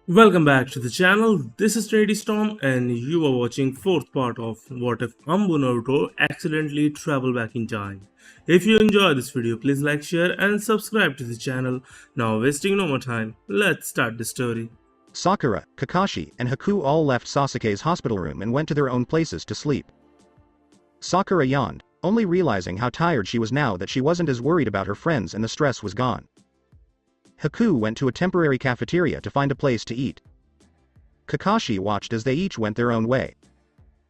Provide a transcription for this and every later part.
Welcome back to the channel. This is Neji Storm and you are watching fourth part of What If Anbu Naruto accidentally travel back in time. If you enjoy this video, please like, share and subscribe to the channel. Now wasting no more time, let's start the story. Sakura, Kakashi, and Haku all left Sasuke's hospital room and went to their own places to sleep. Sakura yawned, only realizing how tired she was now that she wasn't as worried about her friends and the stress was gone. Haku went to a temporary cafeteria to find a place to eat. Kakashi watched as they each went their own way.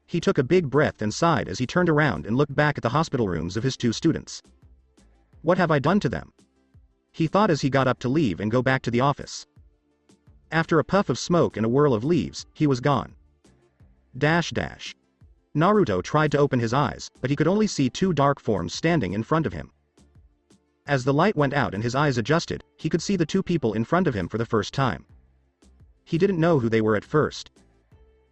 He took a big breath and sighed as he turned around and looked back at the hospital rooms of his two students. What have I done to them? He thought as he got up to leave and go back to the office. After a puff of smoke and a whirl of leaves, he was gone. Naruto tried to open his eyes, but he could only see two dark forms standing in front of him. As the light went out and his eyes adjusted, he could see the two people in front of him for the first time. He didn't know who they were at first.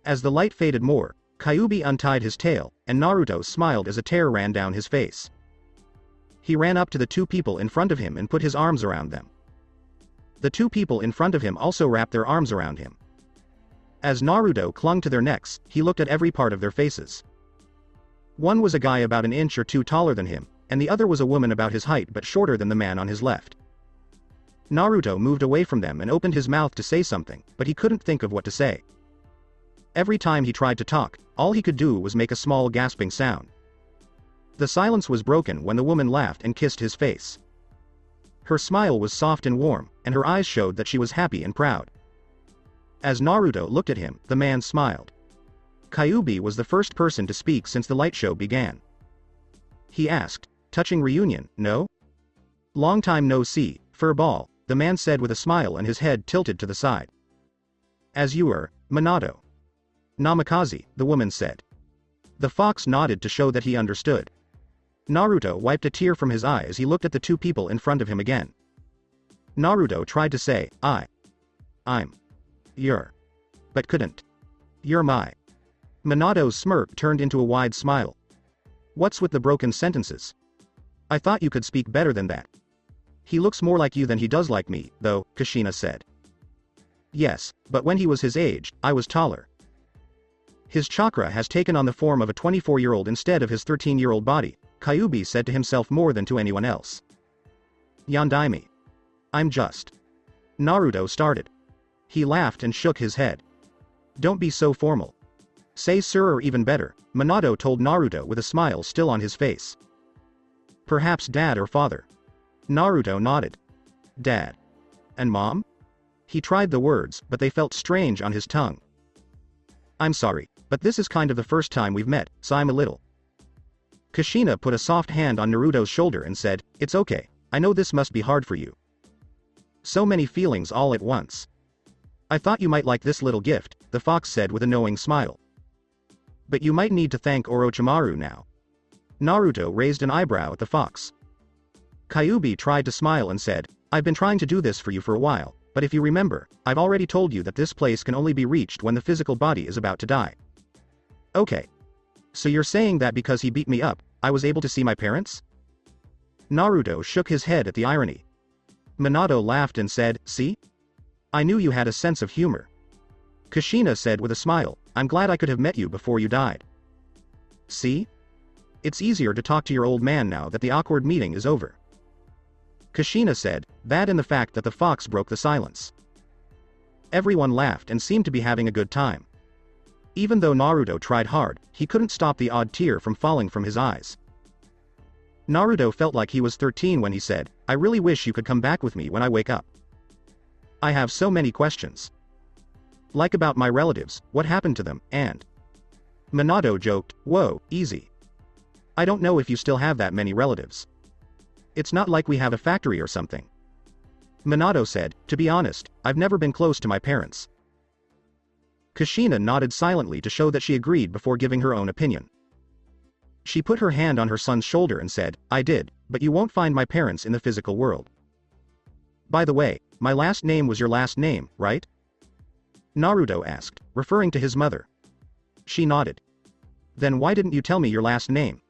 As the light faded more, Kyuubi untied his tail, and Naruto smiled as a tear ran down his face. He ran up to the two people in front of him and put his arms around them. The two people in front of him also wrapped their arms around him. As Naruto clung to their necks, he looked at every part of their faces. One was a guy about an inch or two taller than him, and the other was a woman about his height but shorter than the man on his left. Naruto moved away from them and opened his mouth to say something, but he couldn't think of what to say. Every time he tried to talk, all he could do was make a small gasping sound. The silence was broken when the woman laughed and kissed his face. Her smile was soft and warm, and her eyes showed that she was happy and proud. As Naruto looked at him, the man smiled. Kyuubi was the first person to speak since the light show began. He asked, "Touching reunion, no?" "Long time no see, furball," the man said with a smile and his head tilted to the side. "As you were, Minato." "Namikaze," the woman said. The fox nodded to show that he understood. Naruto wiped a tear from his eye as he looked at the two people in front of him again. Naruto tried to say, I'm. You're. But couldn't. You're my. Minato's smirk turned into a wide smile. What's with the broken sentences? I thought you could speak better than that. He looks more like you than he does like me, though, Kushina said. Yes, but when he was his age, I was taller. His chakra has taken on the form of a 24-year-old instead of his 13-year-old body, Kyuubi said to himself more than to anyone else. Yondaime. I'm just. Naruto started. He laughed and shook his head. Don't be so formal. Say sir or even better, Minato told Naruto with a smile still on his face. Perhaps dad or father. Naruto nodded. Dad. And mom? He tried the words, but they felt strange on his tongue. I'm sorry, but this is kind of the first time we've met, so I'm a little. Kushina put a soft hand on Naruto's shoulder and said, It's okay, I know this must be hard for you. So many feelings all at once. I thought you might like this little gift, the fox said with a knowing smile. But you might need to thank Orochimaru now. Naruto raised an eyebrow at the fox. Kyuubi tried to smile and said, I've been trying to do this for you for a while, but if you remember, I've already told you that this place can only be reached when the physical body is about to die. Okay. So you're saying that because he beat me up, I was able to see my parents? Naruto shook his head at the irony. Minato laughed and said, See? I knew you had a sense of humor. Kushina said with a smile, I'm glad I could have met you before you died. See? It's easier to talk to your old man now that the awkward meeting is over. Kushina said, that and the fact that the fox broke the silence. Everyone laughed and seemed to be having a good time. Even though Naruto tried hard, he couldn't stop the odd tear from falling from his eyes. Naruto felt like he was 13 when he said, I really wish you could come back with me when I wake up. I have so many questions. Like about my relatives, what happened to them, and... Minato joked, whoa, easy. I don't know if you still have that many relatives. It's not like we have a factory or something. Minato said, to be honest, I've never been close to my parents. Kushina nodded silently to show that she agreed before giving her own opinion. She put her hand on her son's shoulder and said, I did, but you won't find my parents in the physical world. By the way, my last name was your last name, right? Naruto asked, referring to his mother. She nodded. Then why didn't you tell me your last name?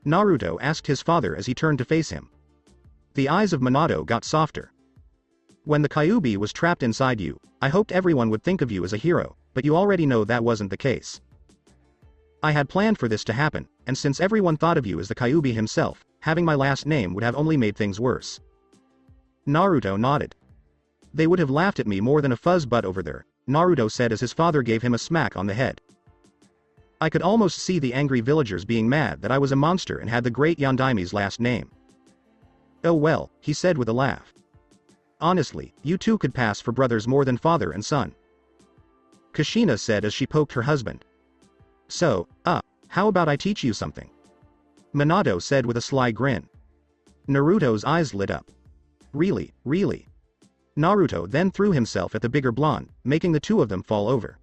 Naruto asked his father as he turned to face him. The eyes of Minato got softer. When the Kyuubi was trapped inside you, I hoped everyone would think of you as a hero, but you already know that wasn't the case. I had planned for this to happen, and since everyone thought of you as the Kyuubi himself, having my last name would have only made things worse. Naruto nodded. They would have laughed at me more than a fuzz butt over there, Naruto said as his father gave him a smack on the head. I could almost see the angry villagers being mad that I was a monster and had the great Yondaimi's last name. Oh well, he said with a laugh. Honestly, you two could pass for brothers more than father and son. Kushina said as she poked her husband. So, how about I teach you something? Minato said with a sly grin. Naruto's eyes lit up. Really, really? Naruto then threw himself at the bigger blonde, making the two of them fall over.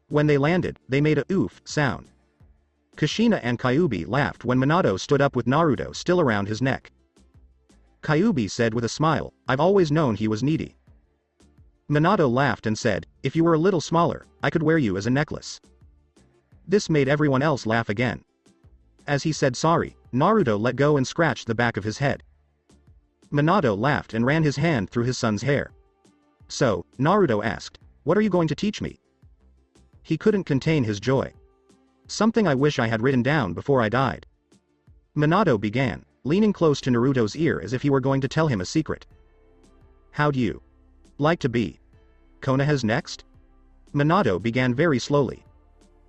When they landed, they made a oof sound. Kushina and Kyuubi laughed when Minato stood up with Naruto still around his neck. Kyuubi said with a smile, I've always known he was needy. Minato laughed and said, if you were a little smaller, I could wear you as a necklace. This made everyone else laugh again. As he said sorry, Naruto let go and scratched the back of his head. Minato laughed and ran his hand through his son's hair. So, Naruto asked, what are you going to teach me? He couldn't contain his joy. Something I wish I had written down before I died. Minato began, leaning close to Naruto's ear as if he were going to tell him a secret. How'd you like to be Konoha's next? Minato began very slowly.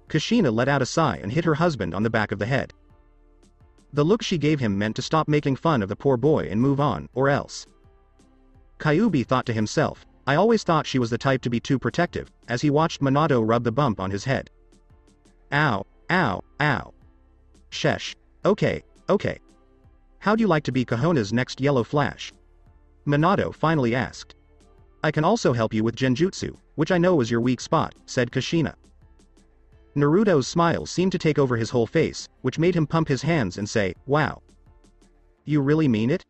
Kushina let out a sigh and hit her husband on the back of the head. The look she gave him meant to stop making fun of the poor boy and move on, or else. Kyuubi thought to himself, I always thought she was the type to be too protective, as he watched Minato rub the bump on his head. Ow, ow, ow. Sheesh. Okay. How'd you like to be Konoha's next yellow flash? Minato finally asked. I can also help you with genjutsu, which I know is your weak spot, said Kushina. Naruto's smile seemed to take over his whole face, which made him pump his hands and say, wow. You really mean it?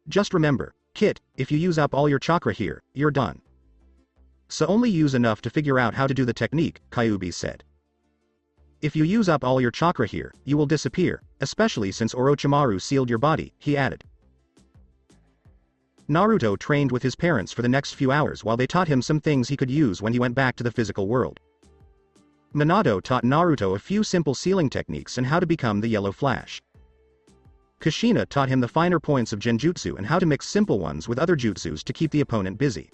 Just remember, kid, if you use up all your chakra here, you're done. So only use enough to figure out how to do the technique, Kyuubi said. If you use up all your chakra here, you will disappear, especially since Orochimaru sealed your body, he added. Naruto trained with his parents for the next few hours while they taught him some things he could use when he went back to the physical world. Minato taught Naruto a few simple sealing techniques and how to become the Yellow Flash. Kushina taught him the finer points of genjutsu and how to mix simple ones with other jutsus to keep the opponent busy.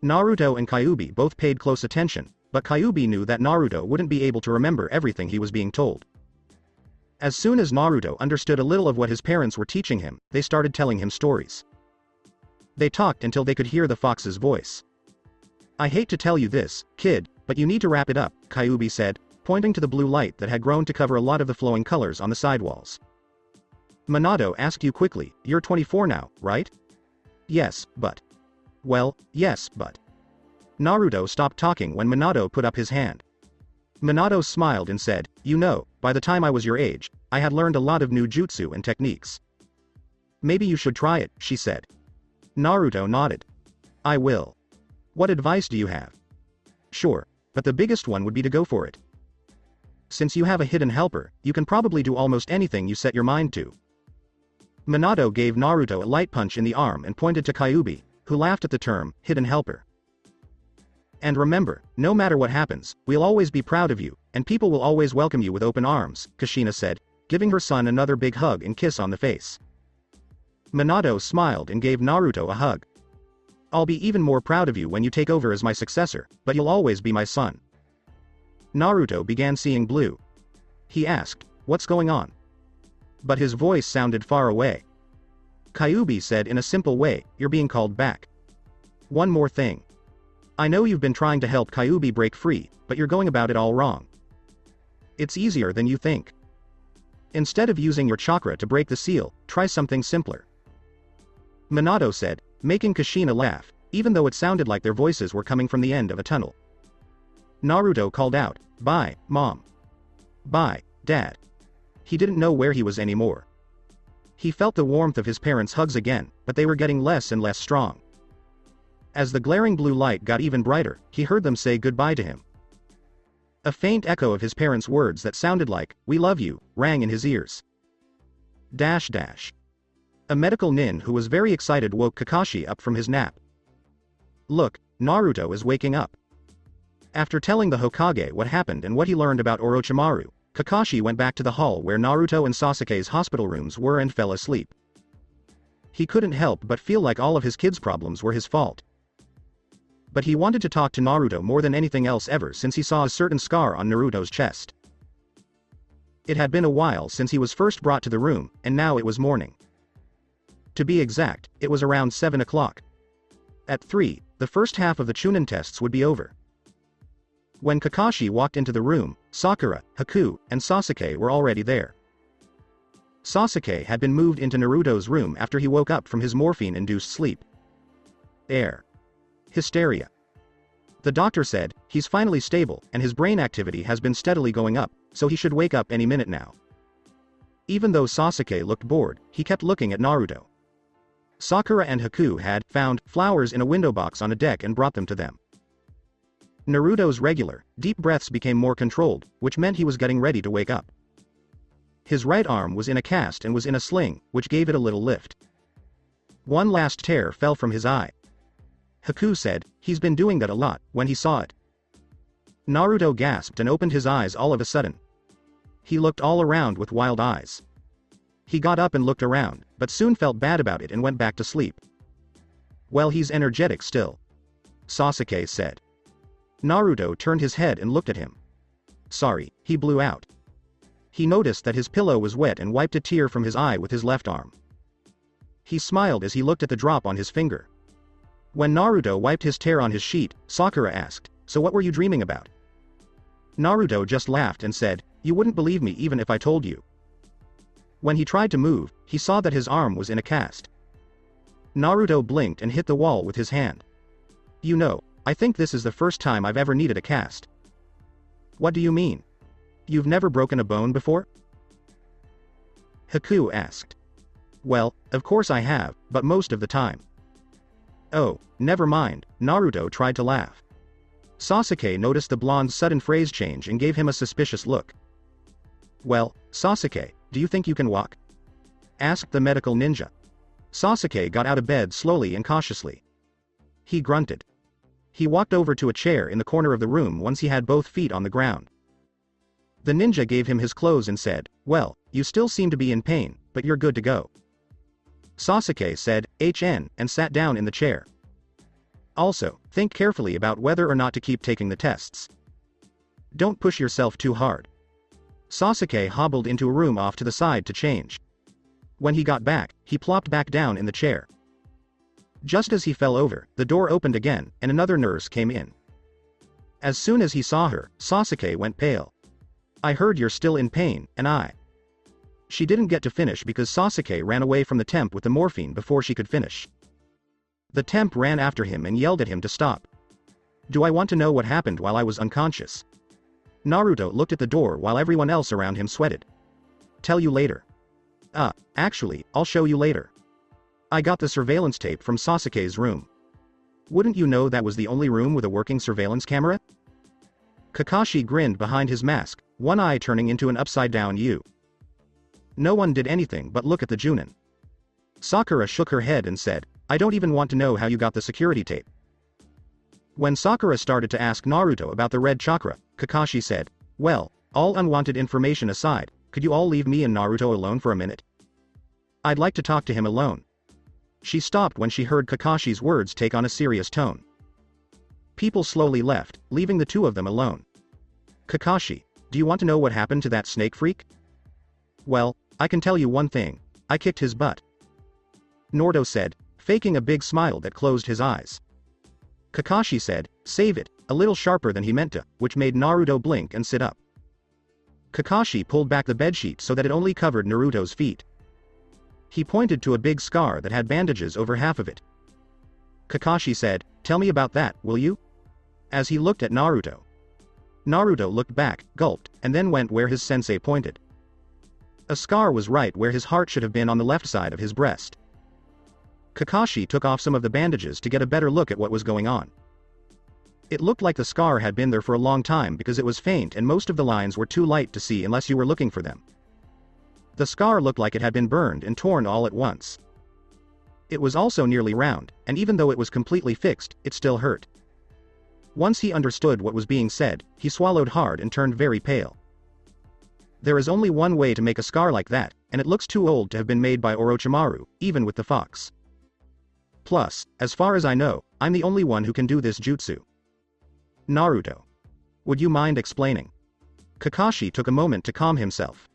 Naruto and Kyuubi both paid close attention, but Kyuubi knew that Naruto wouldn't be able to remember everything he was being told. As soon as Naruto understood a little of what his parents were teaching him, they started telling him stories. They talked until they could hear the fox's voice. I hate to tell you this, kid, but you need to wrap it up, Kyuubi said, pointing to the blue light that had grown to cover a lot of the flowing colors on the sidewalls. Minato asked you quickly, you're 24 now, right? Yes, but. Well, yes, but. Naruto stopped talking when Minato put up his hand. Minato smiled and said, you know, by the time I was your age, I had learned a lot of new jutsu and techniques. Maybe you should try it, she said. Naruto nodded. I will. What advice do you have? Sure, but the biggest one would be to go for it. Since you have a hidden helper, you can probably do almost anything you set your mind to. Minato gave Naruto a light punch in the arm and pointed to Kyuubi, who laughed at the term, hidden helper. And remember, no matter what happens, we'll always be proud of you, and people will always welcome you with open arms, Kushina said, giving her son another big hug and kiss on the face. Minato smiled and gave Naruto a hug. I'll be even more proud of you when you take over as my successor, but you'll always be my son. Naruto began seeing blue. He asked, what's going on? But his voice sounded far away. Kyuubi said in a simple way, you're being called back. One more thing. I know you've been trying to help Kyuubi break free, but you're going about it all wrong. It's easier than you think. Instead of using your chakra to break the seal, try something simpler. Minato said, making Kushina laugh, even though it sounded like their voices were coming from the end of a tunnel. Naruto called out, bye, Mom. Bye, Dad. He didn't know where he was anymore. He felt the warmth of his parents' hugs again, but they were getting less and less strong. As the glaring blue light got even brighter, he heard them say goodbye to him. A faint echo of his parents' words that sounded like, we love you, rang in his ears. A medical nin who was very excited woke Kakashi up from his nap. Look, Naruto is waking up. After telling the Hokage what happened and what he learned about Orochimaru, Kakashi went back to the hall where Naruto and Sasuke's hospital rooms were and fell asleep. He couldn't help but feel like all of his kids' problems were his fault. But he wanted to talk to Naruto more than anything else ever since he saw a certain scar on Naruto's chest. It had been a while since he was first brought to the room, and now it was morning. To be exact, it was around 7 o'clock. At 3, the first half of the chunin tests would be over. When Kakashi walked into the room, Sakura, Haku, and Sasuke were already there. Sasuke had been moved into Naruto's room after he woke up from his morphine-induced sleep. Hysteria. The doctor said, he's finally stable and his brain activity has been steadily going up, so he should wake up any minute now. Even though Sasuke looked bored, he kept looking at Naruto. Sakura and Haku had found flowers in a window box on a deck and brought them to them. Naruto's regular, deep breaths became more controlled, which meant he was getting ready to wake up. His right arm was in a cast and was in a sling, which gave it a little lift. One last tear fell from his eye. Haku said, he's been doing that a lot, when he saw it. Naruto gasped and opened his eyes all of a sudden. He looked all around with wild eyes. He got up and looked around, but soon felt bad about it and went back to sleep. Well, he's energetic still, Sasuke said. Naruto turned his head and looked at him. Sorry, he blew out. He noticed that his pillow was wet and wiped a tear from his eye with his left arm. He smiled as he looked at the drop on his finger. When Naruto wiped his tear on his sheet, Sakura asked, so what were you dreaming about? Naruto just laughed and said, you wouldn't believe me even if I told you. When he tried to move, he saw that his arm was in a cast. Naruto blinked and hit the wall with his hand. You know, I think this is the first time I've ever needed a cast. What do you mean? You've never broken a bone before? Haku asked. Well, of course I have, but most of the time. Oh, never mind, Naruto tried to laugh. Sasuke noticed the blonde's sudden phrase change and gave him a suspicious look. Well, Sasuke, do you think you can walk? Asked the medical ninja. Sasuke got out of bed slowly and cautiously. He grunted. He walked over to a chair in the corner of the room once he had both feet on the ground. The ninja gave him his clothes and said, well, you still seem to be in pain, but you're good to go. Sasuke said, HN, and sat down in the chair. Also, think carefully about whether or not to keep taking the tests. Don't push yourself too hard. Sasuke hobbled into a room off to the side to change. When he got back, he plopped back down in the chair. Just as he fell over, the door opened again, and another nurse came in. As soon as he saw her, Sasuke went pale. I heard you're still in pain, and I. She didn't get to finish because Sasuke ran away from the temp with the morphine before she could finish. The temp ran after him and yelled at him to stop. Do I want to know what happened while I was unconscious? Naruto looked at the door while everyone else around him sweated. Tell you later. Actually, I'll show you later. I got the surveillance tape from Sasuke's room. Wouldn't you know that was the only room with a working surveillance camera? Kakashi grinned behind his mask, one eye turning into an upside-down U. No one did anything but look at the Junin. Sakura shook her head and said, I don't even want to know how you got the security tape. When Sakura started to ask Naruto about the red chakra, Kakashi said, well, all unwanted information aside, could you all leave me and Naruto alone for a minute? I'd like to talk to him alone. She stopped when she heard Kakashi's words take on a serious tone. People slowly left, leaving the two of them alone. Kakashi, do you want to know what happened to that snake freak? Well, I can tell you one thing, I kicked his butt. Naruto said, faking a big smile that closed his eyes. Kakashi said, save it, a little sharper than he meant to, which made Naruto blink and sit up. Kakashi pulled back the bedsheet so that it only covered Naruto's feet. He pointed to a big scar that had bandages over half of it. Kakashi said, tell me about that, will you? As he looked at Naruto. Naruto looked back, gulped, and then went where his sensei pointed. A scar was right where his heart should have been on the left side of his breast. Kakashi took off some of the bandages to get a better look at what was going on. It looked like the scar had been there for a long time because it was faint and most of the lines were too light to see unless you were looking for them. The scar looked like it had been burned and torn all at once. It was also nearly round, and even though it was completely fixed, it still hurt. Once he understood what was being said, he swallowed hard and turned very pale. There is only one way to make a scar like that, and it looks too old to have been made by Orochimaru, even with the fox. Plus, as far as I know, I'm the only one who can do this jutsu. Naruto. Would you mind explaining? Kakashi took a moment to calm himself.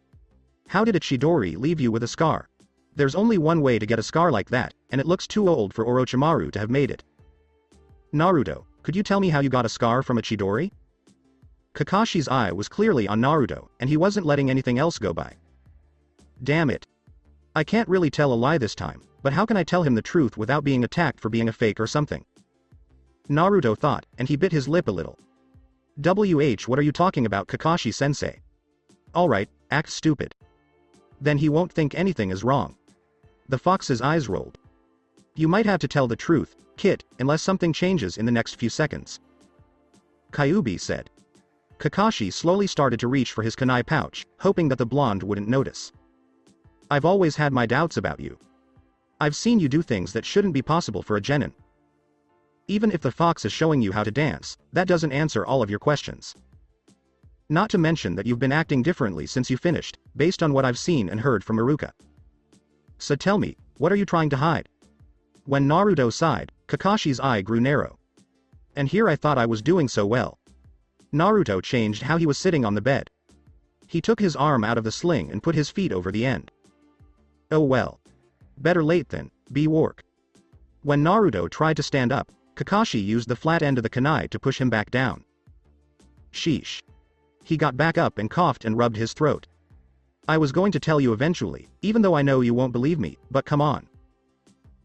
How did a Chidori leave you with a scar? There's only one way to get a scar like that, and it looks too old for Orochimaru to have made it. Naruto, could you tell me how you got a scar from a Chidori? Kakashi's eye was clearly on Naruto, and he wasn't letting anything else go by. Damn it. I can't really tell a lie this time, but how can I tell him the truth without being attacked for being a fake or something? Naruto thought, and he bit his lip a little. What are you talking about, Kakashi-sensei? Alright, act stupid. Then he won't think anything is wrong. The fox's eyes rolled. You might have to tell the truth, kid, unless something changes in the next few seconds. Kyuubi said. Kakashi slowly started to reach for his kunai pouch, hoping that the blonde wouldn't notice. I've always had my doubts about you. I've seen you do things that shouldn't be possible for a genin. Even if the fox is showing you how to dance, that doesn't answer all of your questions. Not to mention that you've been acting differently since you finished, based on what I've seen and heard from Iruka. So tell me, what are you trying to hide? When Naruto sighed, Kakashi's eye grew narrow. And here I thought I was doing so well. Naruto changed how he was sitting on the bed. He took his arm out of the sling and put his feet over the end. Oh well. Better late than be work. When Naruto tried to stand up, Kakashi used the flat end of the kunai to push him back down. Sheesh. He got back up and coughed and rubbed his throat. I was going to tell you eventually, even though I know you won't believe me, but come on.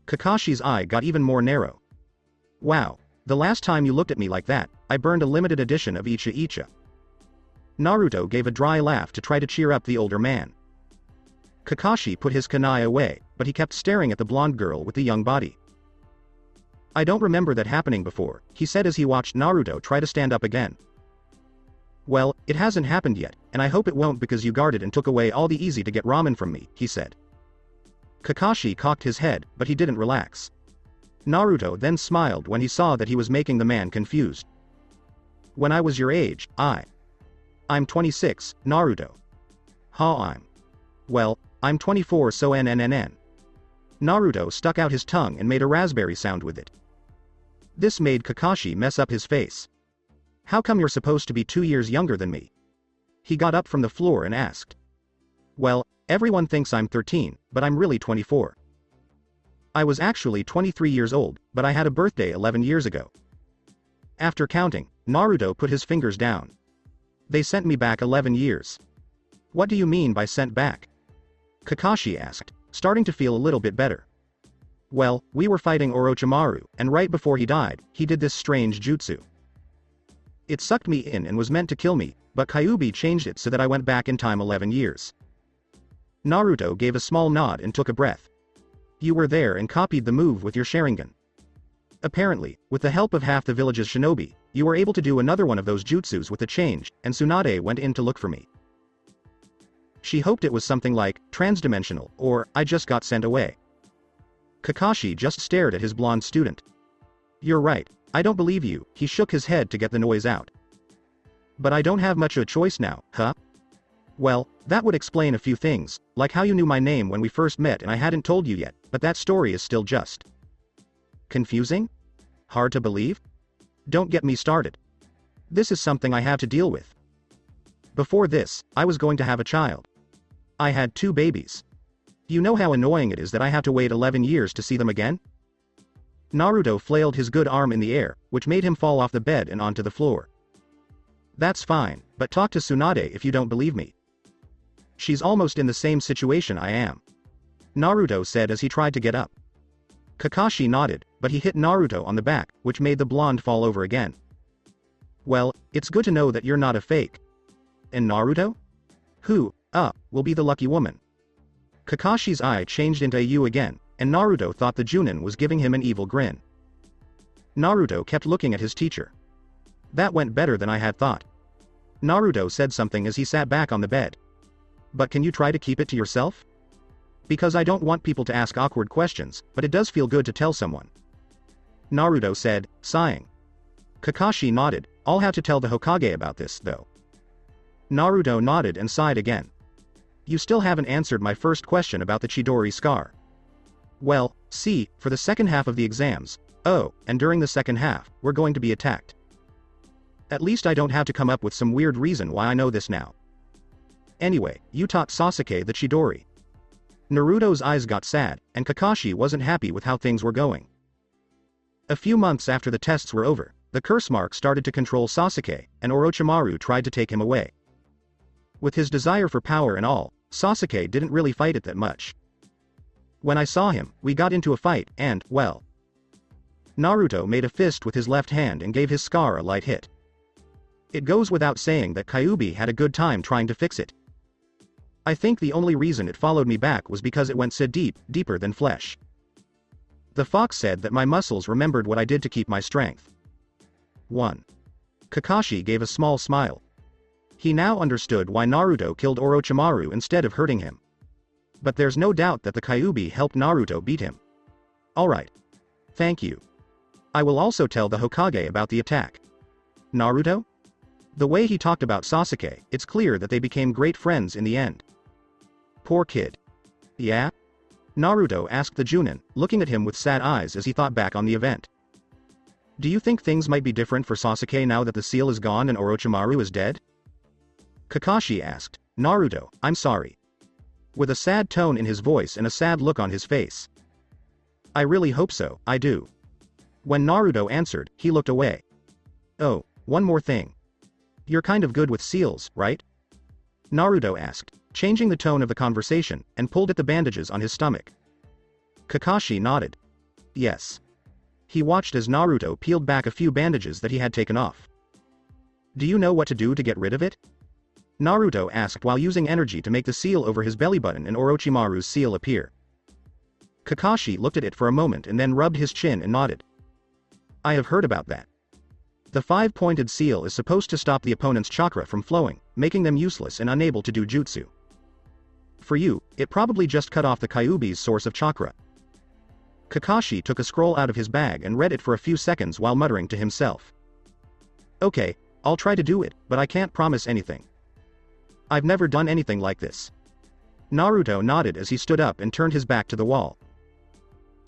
Kakashi's eye got even more narrow. Wow, the last time you looked at me like that, I burned a limited edition of Icha Icha. Naruto gave a dry laugh to try to cheer up the older man. Kakashi put his kunai away, but he kept staring at the blonde girl with the young body. I don't remember that happening before, he said as he watched Naruto try to stand up again. Well, it hasn't happened yet, and I hope it won't because you guarded and took away all the easy to get ramen from me, he said. Kakashi cocked his head, but he didn't relax. Naruto then smiled when he saw that he was making the man confused. When I was your age, I'm 26, Naruto. Well, I'm 24 so NNNN. Naruto stuck out his tongue and made a raspberry sound with it. This made Kakashi mess up his face. How come you're supposed to be 2 years younger than me? He got up from the floor and asked. Well, everyone thinks I'm 13, but I'm really 24. I was actually 23 years old, but I had a birthday 11 years ago. After counting, Naruto put his fingers down. They sent me back 11 years. What do you mean by sent back? Kakashi asked, starting to feel a little bit better. Well, we were fighting Orochimaru, and right before he died, he did this strange jutsu. It sucked me in and was meant to kill me, but Kyuubi changed it so that I went back in time 11 years. Naruto gave a small nod and took a breath. You were there and copied the move with your Sharingan. Apparently, with the help of half the village's shinobi, you were able to do another one of those jutsus with a change, and Tsunade went in to look for me. She hoped it was something like, transdimensional, or, I just got sent away. Kakashi just stared at his blonde student. You're right, I don't believe you, he shook his head to get the noise out. But I don't have much of a choice now, huh? Well, that would explain a few things, like how you knew my name when we first met and I hadn't told you yet, but that story is still just confusing? Hard to believe? Don't get me started. This is something I have to deal with. Before this, I was going to have a child. I had 2 babies. You know how annoying it is that I have to wait 11 years to see them again? Naruto flailed his good arm in the air, which made him fall off the bed and onto the floor. That's fine, but talk to Tsunade if you don't believe me. She's almost in the same situation I am. Naruto said as he tried to get up. Kakashi nodded, but he hit Naruto on the back, which made the blonde fall over again. Well, it's good to know that you're not a fake. And Naruto? Who, will be the lucky woman. Kakashi's eye changed into a U again, and Naruto thought the Chunin was giving him an evil grin. Naruto kept looking at his teacher. That went better than I had thought. Naruto said something as he sat back on the bed. But can you try to keep it to yourself? Because I don't want people to ask awkward questions, but it does feel good to tell someone. Naruto said, sighing. Kakashi nodded. I'll have to tell the Hokage about this, though. Naruto nodded and sighed again. You still haven't answered my first question about the Chidori scar. Well, see, for the second half of the exams, oh, and during the second half, we're going to be attacked. At least I don't have to come up with some weird reason why I know this now. Anyway, you taught Sasuke the Chidori. Naruto's eyes got sad, and Kakashi wasn't happy with how things were going. A few months after the tests were over, the curse mark started to control Sasuke, and Orochimaru tried to take him away. With his desire for power and all, Sasuke didn't really fight it that much. When I saw him, we got into a fight, and, well. Naruto made a fist with his left hand and gave his scar a light hit. It goes without saying that Kyuubi had a good time trying to fix it. I think the only reason it followed me back was because it went so deeper than flesh. The fox said that my muscles remembered what I did to keep my strength. 1. Kakashi gave a small smile. He now understood why Naruto killed Orochimaru instead of hurting him. But there's no doubt that the Kyuubi helped Naruto beat him. Alright. Thank you. I will also tell the Hokage about the attack. Naruto? The way he talked about Sasuke, it's clear that they became great friends in the end. Poor kid. Yeah? Naruto asked the Chunin, looking at him with sad eyes as he thought back on the event. Do you think things might be different for Sasuke now that the seal is gone and Orochimaru is dead? Kakashi asked. Naruto, I'm sorry. With a sad tone in his voice and a sad look on his face. I really hope so, I do. When Naruto answered, he looked away. Oh, one more thing. You're kind of good with seals, right? Naruto asked, changing the tone of the conversation, and pulled at the bandages on his stomach. Kakashi nodded. Yes. He watched as Naruto peeled back a few bandages that he had taken off. Do you know what to do to get rid of it? Naruto asked while using energy to make the seal over his belly button and Orochimaru's seal appear. Kakashi looked at it for a moment and then rubbed his chin and nodded. I have heard about that. The five-pointed seal is supposed to stop the opponent's chakra from flowing, making them useless and unable to do jutsu. For you, it probably just cut off the Kyuubi's source of chakra. Kakashi took a scroll out of his bag and read it for a few seconds while muttering to himself. Okay, I'll try to do it, but I can't promise anything. I've never done anything like this. Naruto nodded as he stood up and turned his back to the wall.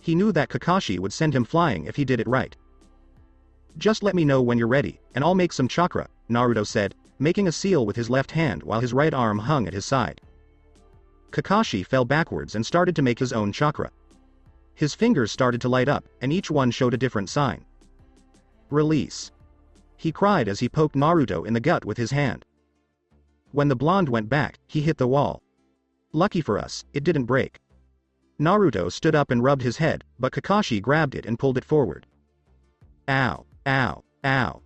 He knew that Kakashi would send him flying if he did it right. Just let me know when you're ready, and I'll make some chakra, Naruto said, making a seal with his left hand while his right arm hung at his side. Kakashi fell backwards and started to make his own chakra. His fingers started to light up, and each one showed a different sign. Release. He cried as he poked Naruto in the gut with his hand. When the blonde went back, he hit the wall. Lucky for us, it didn't break. Naruto stood up and rubbed his head, but Kakashi grabbed it and pulled it forward. Ow, ow, ow.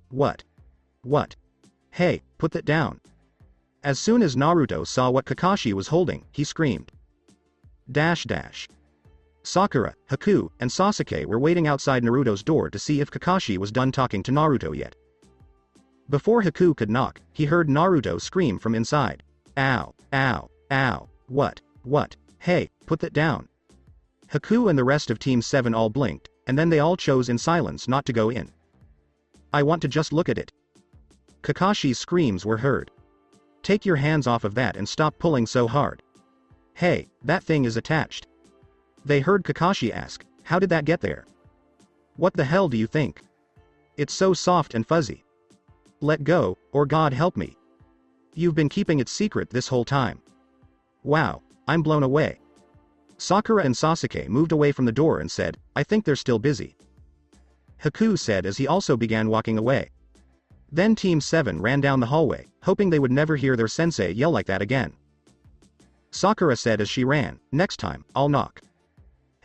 What? What? Hey, put that down. As soon as Naruto saw what Kakashi was holding, he screamed. Sakura, Haku, and Sasuke were waiting outside Naruto's door to see if Kakashi was done talking to Naruto yet. Before Haku could knock, he heard Naruto scream from inside. Ow, ow, ow, what, hey, put that down. Haku and the rest of Team 7 all blinked, and then they all chose in silence not to go in. I want to just look at it. Kakashi's screams were heard. Take your hands off of that and stop pulling so hard. Hey, that thing is attached. They heard Kakashi ask, how did that get there? What the hell do you think? It's so soft and fuzzy. Let go, or God help me. You've been keeping it secret this whole time. Wow, I'm blown away. Sakura and Sasuke moved away from the door and said, I think they're still busy. Haku said as he also began walking away. Then Team 7 ran down the hallway, hoping they would never hear their sensei yell like that again. Sakura said as she ran, next time, I'll knock.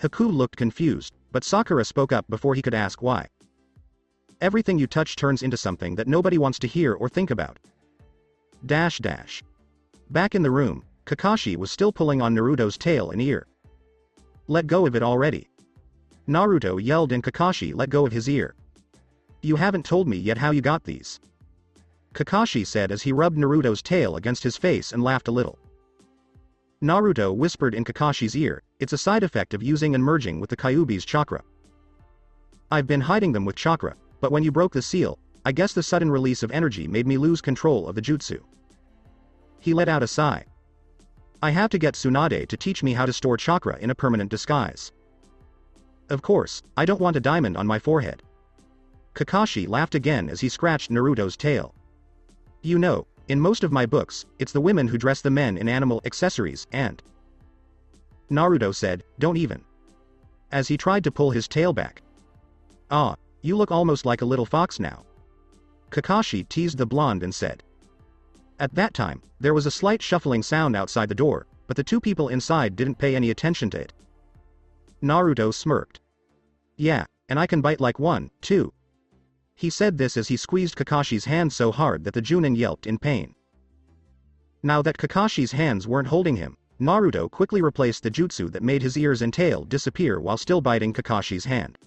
Haku looked confused, but Sakura spoke up before he could ask why. Everything you touch turns into something that nobody wants to hear or think about. Back in the room, Kakashi was still pulling on Naruto's tail and ear. Let go of it already. Naruto yelled and Kakashi let go of his ear. You haven't told me yet how you got these. Kakashi said as he rubbed Naruto's tail against his face and laughed a little. Naruto whispered in Kakashi's ear, "It's a side effect of using and merging with the Kyuubi's chakra. I've been hiding them with chakra, but when you broke the seal, I guess the sudden release of energy made me lose control of the jutsu." He let out a sigh. "I have to get Tsunade to teach me how to store chakra in a permanent disguise. Of course, I don't want a diamond on my forehead." Kakashi laughed again as he scratched Naruto's tail. "You know, in most of my books, it's the women who dress the men in animal accessories and..." Naruto said, "Don't even." As he tried to pull his tail back. "Ah, you look almost like a little fox now." Kakashi teased the blonde and said. At that time, there was a slight shuffling sound outside the door, but the two people inside didn't pay any attention to it. Naruto smirked. "Yeah, and I can bite like one, too." He said this as he squeezed Kakashi's hand so hard that the Chunin yelped in pain. Now that Kakashi's hands weren't holding him, Naruto quickly replaced the jutsu that made his ears and tail disappear while still biting Kakashi's hand.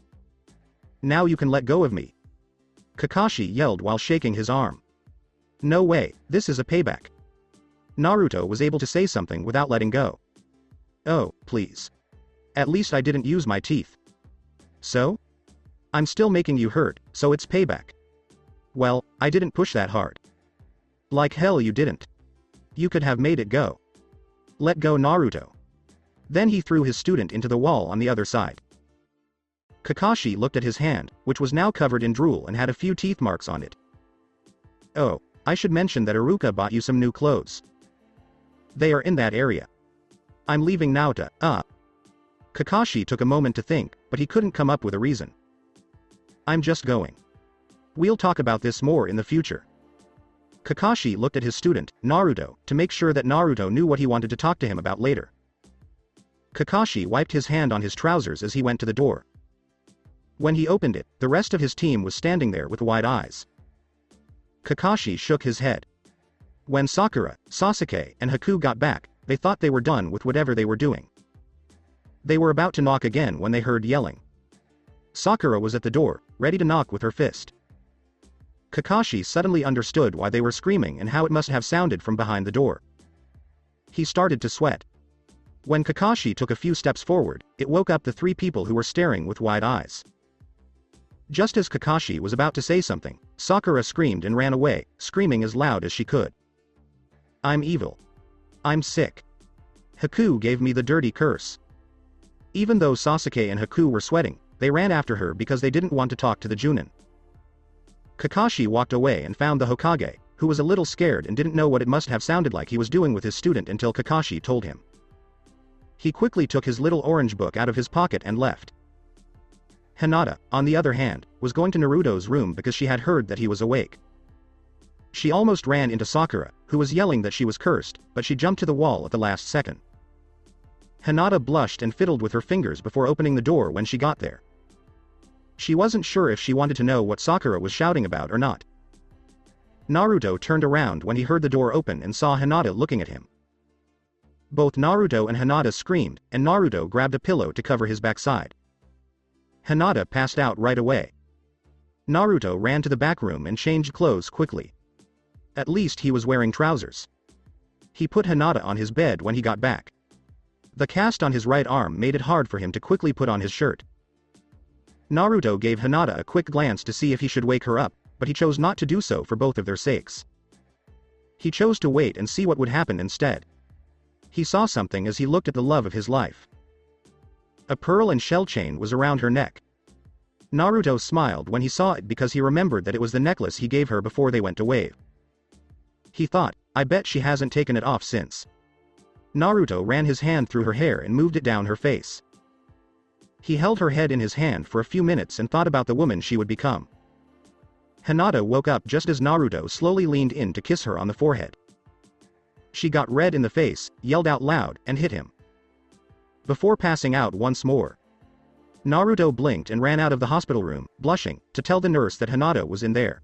"Now you can let go of me," Kakashi yelled while shaking his arm. "No way, this is a payback." Naruto was able to say something without letting go. "Oh, please. At least I didn't use my teeth." "So? I'm still making you hurt, so it's payback." "Well, I didn't push that hard." "Like hell you didn't. You could have made it go." "Let go, Naruto." Then he threw his student into the wall on the other side. Kakashi looked at his hand, which was now covered in drool and had a few teeth marks on it. "Oh, I should mention that Iruka bought you some new clothes. They are in that area. I'm leaving now to, Kakashi took a moment to think, but he couldn't come up with a reason. "I'm just going. We'll talk about this more in the future." Kakashi looked at his student, Naruto, to make sure that Naruto knew what he wanted to talk to him about later. Kakashi wiped his hand on his trousers as he went to the door. When he opened it, the rest of his team was standing there with wide eyes. Kakashi shook his head. When Sakura, Sasuke, and Haku got back, they thought they were done with whatever they were doing. They were about to knock again when they heard yelling. Sakura was at the door, ready to knock with her fist. Kakashi suddenly understood why they were screaming and how it must have sounded from behind the door. He started to sweat. When Kakashi took a few steps forward, it woke up the three people who were staring with wide eyes. Just as Kakashi was about to say something, Sakura screamed and ran away, screaming as loud as she could. "I'm evil. I'm sick. Haku gave me the dirty curse." Even though Sasuke and Haku were sweating, they ran after her because they didn't want to talk to the Chunin. Kakashi walked away and found the Hokage, who was a little scared and didn't know what it must have sounded like he was doing with his student until Kakashi told him. He quickly took his little orange book out of his pocket and left. Hinata, on the other hand, was going to Naruto's room because she had heard that he was awake. She almost ran into Sakura, who was yelling that she was cursed, but she jumped to the wall at the last second. Hinata blushed and fiddled with her fingers before opening the door when she got there. She wasn't sure if she wanted to know what Sakura was shouting about or not. Naruto turned around when he heard the door open and saw Hinata looking at him. Both Naruto and Hinata screamed, and Naruto grabbed a pillow to cover his backside. Hinata passed out right away. Naruto ran to the back room and changed clothes quickly. At least he was wearing trousers. He put Hinata on his bed when he got back. The cast on his right arm made it hard for him to quickly put on his shirt. Naruto gave Hinata a quick glance to see if he should wake her up, but he chose not to do so for both of their sakes. He chose to wait and see what would happen instead. He saw something as he looked at the love of his life. A pearl and shell chain was around her neck. Naruto smiled when he saw it because he remembered that it was the necklace he gave her before they went to wave. He thought, "I bet she hasn't taken it off since." Naruto ran his hand through her hair and moved it down her face. He held her head in his hand for a few minutes and thought about the woman she would become. Hinata woke up just as Naruto slowly leaned in to kiss her on the forehead. She got red in the face, yelled out loud, and hit him. Before passing out once more. Naruto blinked and ran out of the hospital room, blushing, to tell the nurse that Hinata was in there.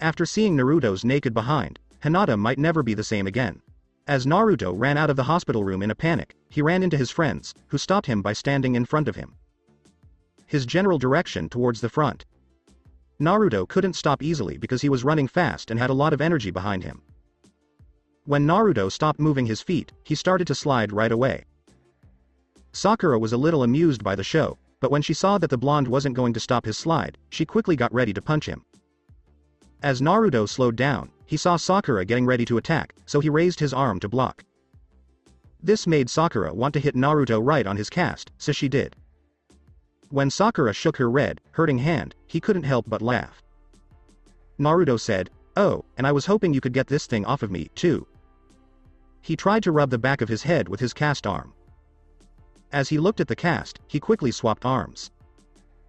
After seeing Naruto's naked behind, Hinata might never be the same again. As Naruto ran out of the hospital room in a panic, he ran into his friends, who stopped him by standing in front of him. His general direction towards the front. Naruto couldn't stop easily because he was running fast and had a lot of energy behind him. When Naruto stopped moving his feet, he started to slide right away. Sakura was a little amused by the show, but when she saw that the blonde wasn't going to stop his slide, she quickly got ready to punch him. As Naruto slowed down, he saw Sakura getting ready to attack, so he raised his arm to block. This made Sakura want to hit Naruto right on his cast, so she did. When Sakura shook her red, hurting hand, he couldn't help but laugh. Naruto said, "Oh, and I was hoping you could get this thing off of me, too." He tried to rub the back of his head with his cast arm. As he looked at the cast, he quickly swapped arms.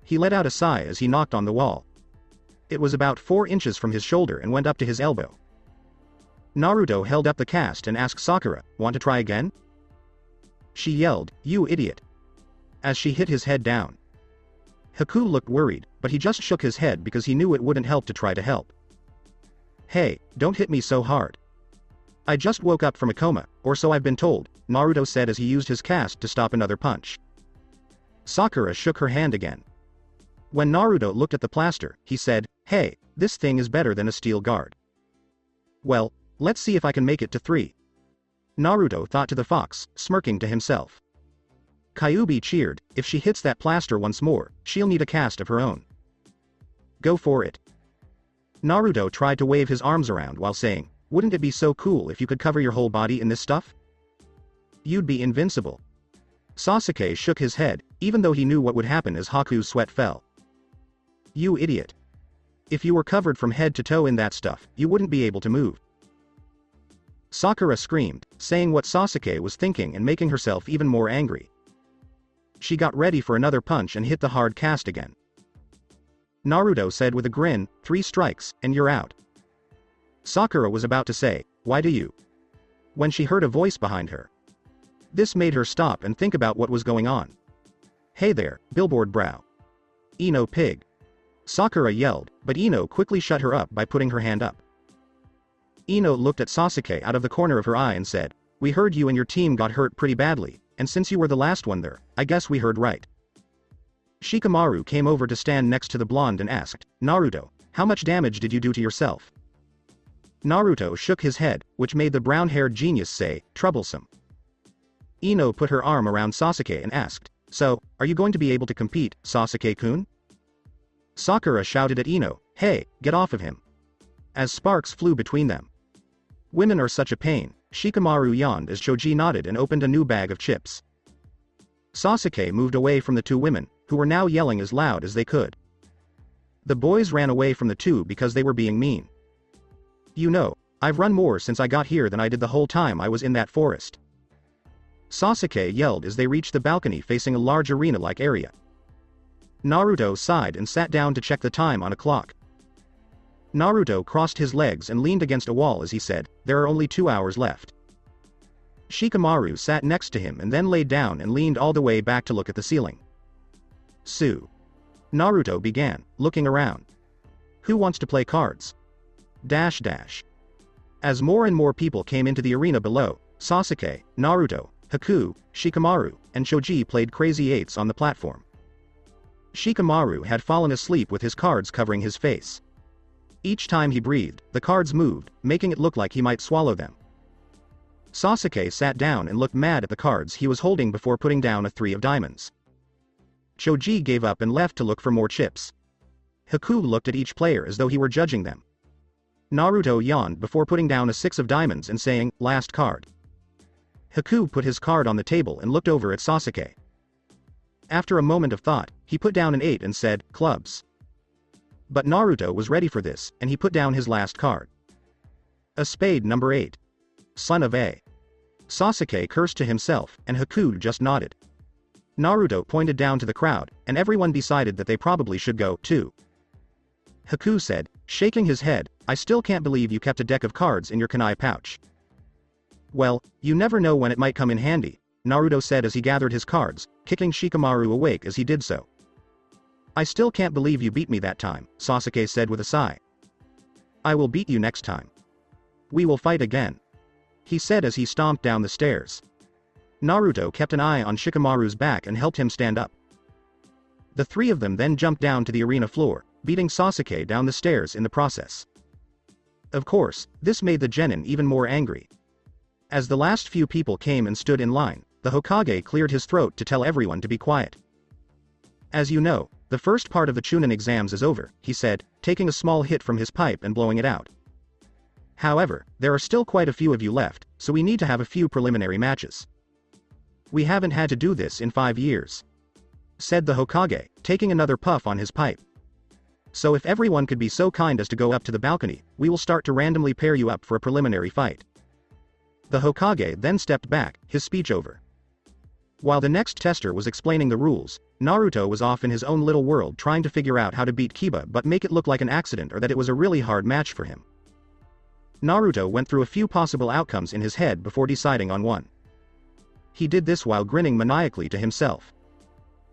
He let out a sigh as he knocked on the wall. It was about 4 inches from his shoulder and went up to his elbow. Naruto held up the cast and asked Sakura, "Want to try again?" She yelled, "You idiot!" as she hit his head down. Haku looked worried, but he just shook his head because he knew it wouldn't help to try to help. "Hey, don't hit me so hard. I just woke up from a coma, or so I've been told," Naruto said as he used his cast to stop another punch. Sakura shook her hand again. When Naruto looked at the plaster, he said, "Hey, this thing is better than a steel guard." "Well, let's see if I can make it to 3. Naruto thought to the fox, smirking to himself. Kyuubi cheered, "If she hits that plaster once more, she'll need a cast of her own." "Go for it." Naruto tried to wave his arms around while saying, "Wouldn't it be so cool if you could cover your whole body in this stuff? You'd be invincible." Sasuke shook his head, even though he knew what would happen as Haku's sweat fell. "You idiot. If you were covered from head to toe in that stuff, you wouldn't be able to move." Sakura screamed, saying what Sasuke was thinking and making herself even more angry. She got ready for another punch and hit the hard cast again. Naruto said with a grin, 3 strikes, and you're out." Sakura was about to say, "Why do you?" when she heard a voice behind her. This made her stop and think about what was going on. "Hey there, billboard brow. Ino pig." Sakura yelled, but Ino quickly shut her up by putting her hand up. Ino looked at Sasuke out of the corner of her eye and said, "We heard you and your team got hurt pretty badly, and since you were the last one there, I guess we heard right." Shikamaru came over to stand next to the blonde and asked, "Naruto, how much damage did you do to yourself?" Naruto shook his head, which made the brown-haired genius say, "Troublesome." Ino put her arm around Sasuke and asked, "So, are you going to be able to compete, Sasuke-kun?" Sakura shouted at Ino, "Hey, get off of him," as sparks flew between them. "Women are such a pain," Shikamaru yawned as Choji nodded and opened a new bag of chips. Sasuke moved away from the 2 women, who were now yelling as loud as they could. The boys ran away from the 2 because they were being mean. "You know, I've run more since I got here than I did the whole time I was in that forest," Sasuke yelled as they reached the balcony facing a large arena-like area. Naruto sighed and sat down to check the time on a clock. Naruto crossed his legs and leaned against a wall as he said, "There are only 2 hours left." Shikamaru sat next to him and then laid down and leaned all the way back to look at the ceiling. "Sue." Naruto began, looking around. "Who wants to play cards?" As more and more people came into the arena below, Sasuke, Naruto, Haku, Shikamaru, and Choji played crazy eights on the platform. Shikamaru had fallen asleep with his cards covering his face. Each time he breathed, the cards moved, making it look like he might swallow them. Sasuke sat down and looked mad at the cards he was holding before putting down a 3 of diamonds. Choji gave up and left to look for more chips. Haku looked at each player as though he were judging them. Naruto yawned before putting down a 6 of diamonds and saying, "Last card." Haku put his card on the table and looked over at Sasuke. After a moment of thought, he put down an 8 and said, "Clubs." But Naruto was ready for this, and he put down his last card. A spade number 8. Son of a. Sasuke cursed to himself, and Haku just nodded. Naruto pointed down to the crowd, and everyone decided that they probably should go, too. Haku said, shaking his head, "I still can't believe you kept a deck of cards in your kunai pouch." "Well, you never know when it might come in handy," Naruto said as he gathered his cards, kicking Shikamaru awake as he did so. "I still can't believe you beat me that time," Sasuke said with a sigh. "I will beat you next time. We will fight again," he said as he stomped down the stairs. Naruto kept an eye on Shikamaru's back and helped him stand up. The 3 of them then jumped down to the arena floor, beating Sasuke down the stairs in the process. Of course, this made the genin even more angry. As the last few people came and stood in line, the Hokage cleared his throat to tell everyone to be quiet. As you know, the first part of the chunin exams is over, he said, taking a small hit from his pipe and blowing it out. However, there are still quite a few of you left, so we need to have a few preliminary matches. We haven't had to do this in 5 years, said the Hokage, taking another puff on his pipe. So if everyone could be so kind as to go up to the balcony, we will start to randomly pair you up for a preliminary fight. The Hokage then stepped back, his speech over. While the next tester was explaining the rules, Naruto was off in his own little world trying to figure out how to beat Kiba but make it look like an accident or that it was a really hard match for him. Naruto went through a few possible outcomes in his head before deciding on one. He did this while grinning maniacally to himself.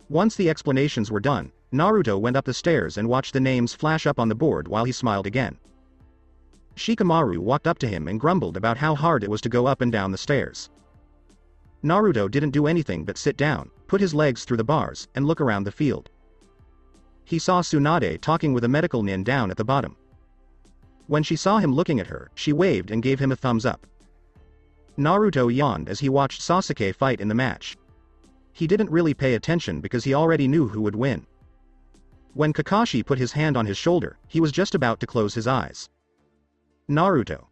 Once the explanations were done, Naruto went up the stairs and watched the names flash up on the board while he smiled again. Shikamaru walked up to him and grumbled about how hard it was to go up and down the stairs. Naruto didn't do anything but sit down, put his legs through the bars, and look around the field. He saw Tsunade talking with a medical nin down at the bottom. When she saw him looking at her, she waved and gave him a thumbs up. Naruto yawned as he watched Sasuke fight in the match. He didn't really pay attention because he already knew who would win. When Kakashi put his hand on his shoulder, he was just about to close his eyes. Naruto.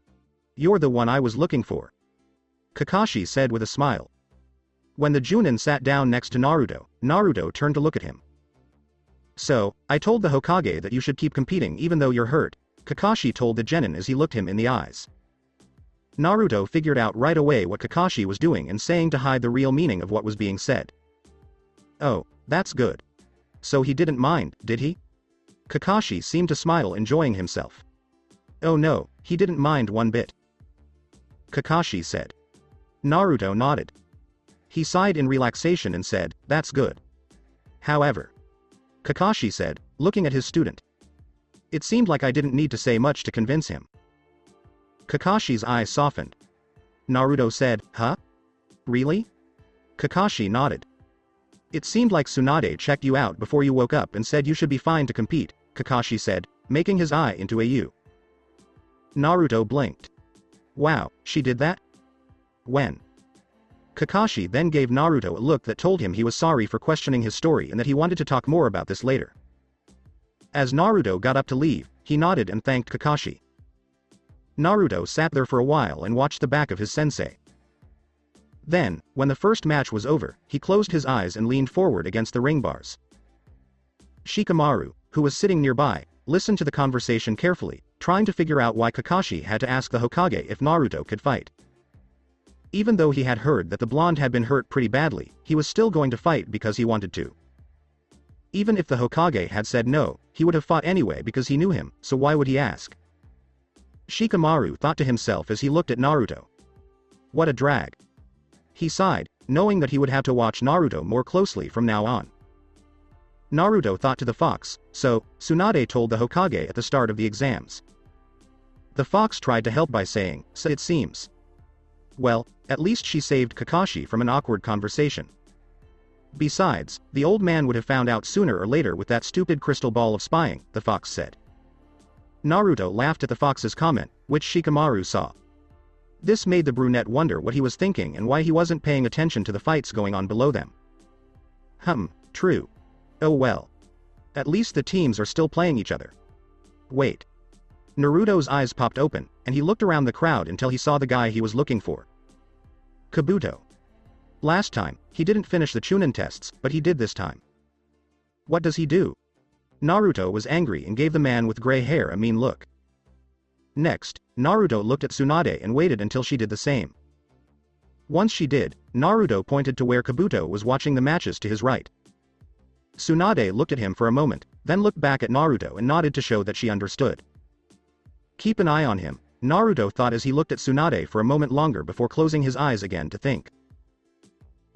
You're the one I was looking for, Kakashi said with a smile. When the Junin sat down next to Naruto, Naruto turned to look at him. So, I told the Hokage that you should keep competing even though you're hurt, Kakashi told the genin as he looked him in the eyes. Naruto figured out right away what Kakashi was doing and saying to hide the real meaning of what was being said. Oh, that's good. So he didn't mind, did he? Kakashi seemed to smile, enjoying himself. Oh no, he didn't mind one bit, Kakashi said. Naruto nodded. He sighed in relaxation and said, that's good. However, Kakashi said, looking at his student. It seemed like I didn't need to say much to convince him. Kakashi's eyes softened. Naruto said, huh? Really? Kakashi nodded. It seemed like Tsunade checked you out before you woke up and said you should be fine to compete, Kakashi said, making his eye into a U. Naruto blinked. Wow, she did that? When? Kakashi then gave Naruto a look that told him he was sorry for questioning his story and that he wanted to talk more about this later. As Naruto got up to leave, he nodded and thanked Kakashi. Naruto sat there for a while and watched the back of his sensei. Then, when the first match was over, he closed his eyes and leaned forward against the ring bars. Shikamaru, who was sitting nearby, listened to the conversation carefully, trying to figure out why Kakashi had to ask the Hokage if Naruto could fight. Even though he had heard that the blonde had been hurt pretty badly, he was still going to fight because he wanted to. Even if the Hokage had said no, he would have fought anyway because he knew him, so why would he ask? Shikamaru thought to himself as he looked at Naruto. What a drag. He sighed, knowing that he would have to watch Naruto more closely from now on. Naruto thought to the fox, so, Tsunade told the Hokage at the start of the exams. The fox tried to help by saying, so it seems. Well, at least she saved Kakashi from an awkward conversation. Besides, the old man would have found out sooner or later with that stupid crystal ball of spying, the fox said. Naruto laughed at the fox's comment, which Shikamaru saw. This made the brunette wonder what he was thinking and why he wasn't paying attention to the fights going on below them. True. Oh well. At least the teams are still playing each other. Wait. Naruto's eyes popped open, and he looked around the crowd until he saw the guy he was looking for. Kabuto. Last time, he didn't finish the chunin tests, but he did this time. What does he do? Naruto was angry and gave the man with gray hair a mean look. Next, Naruto looked at Tsunade and waited until she did the same. Once she did, Naruto pointed to where Kabuto was watching the matches to his right. Tsunade looked at him for a moment, then looked back at Naruto and nodded to show that she understood. Keep an eye on him, Naruto thought as he looked at Tsunade for a moment longer before closing his eyes again to think.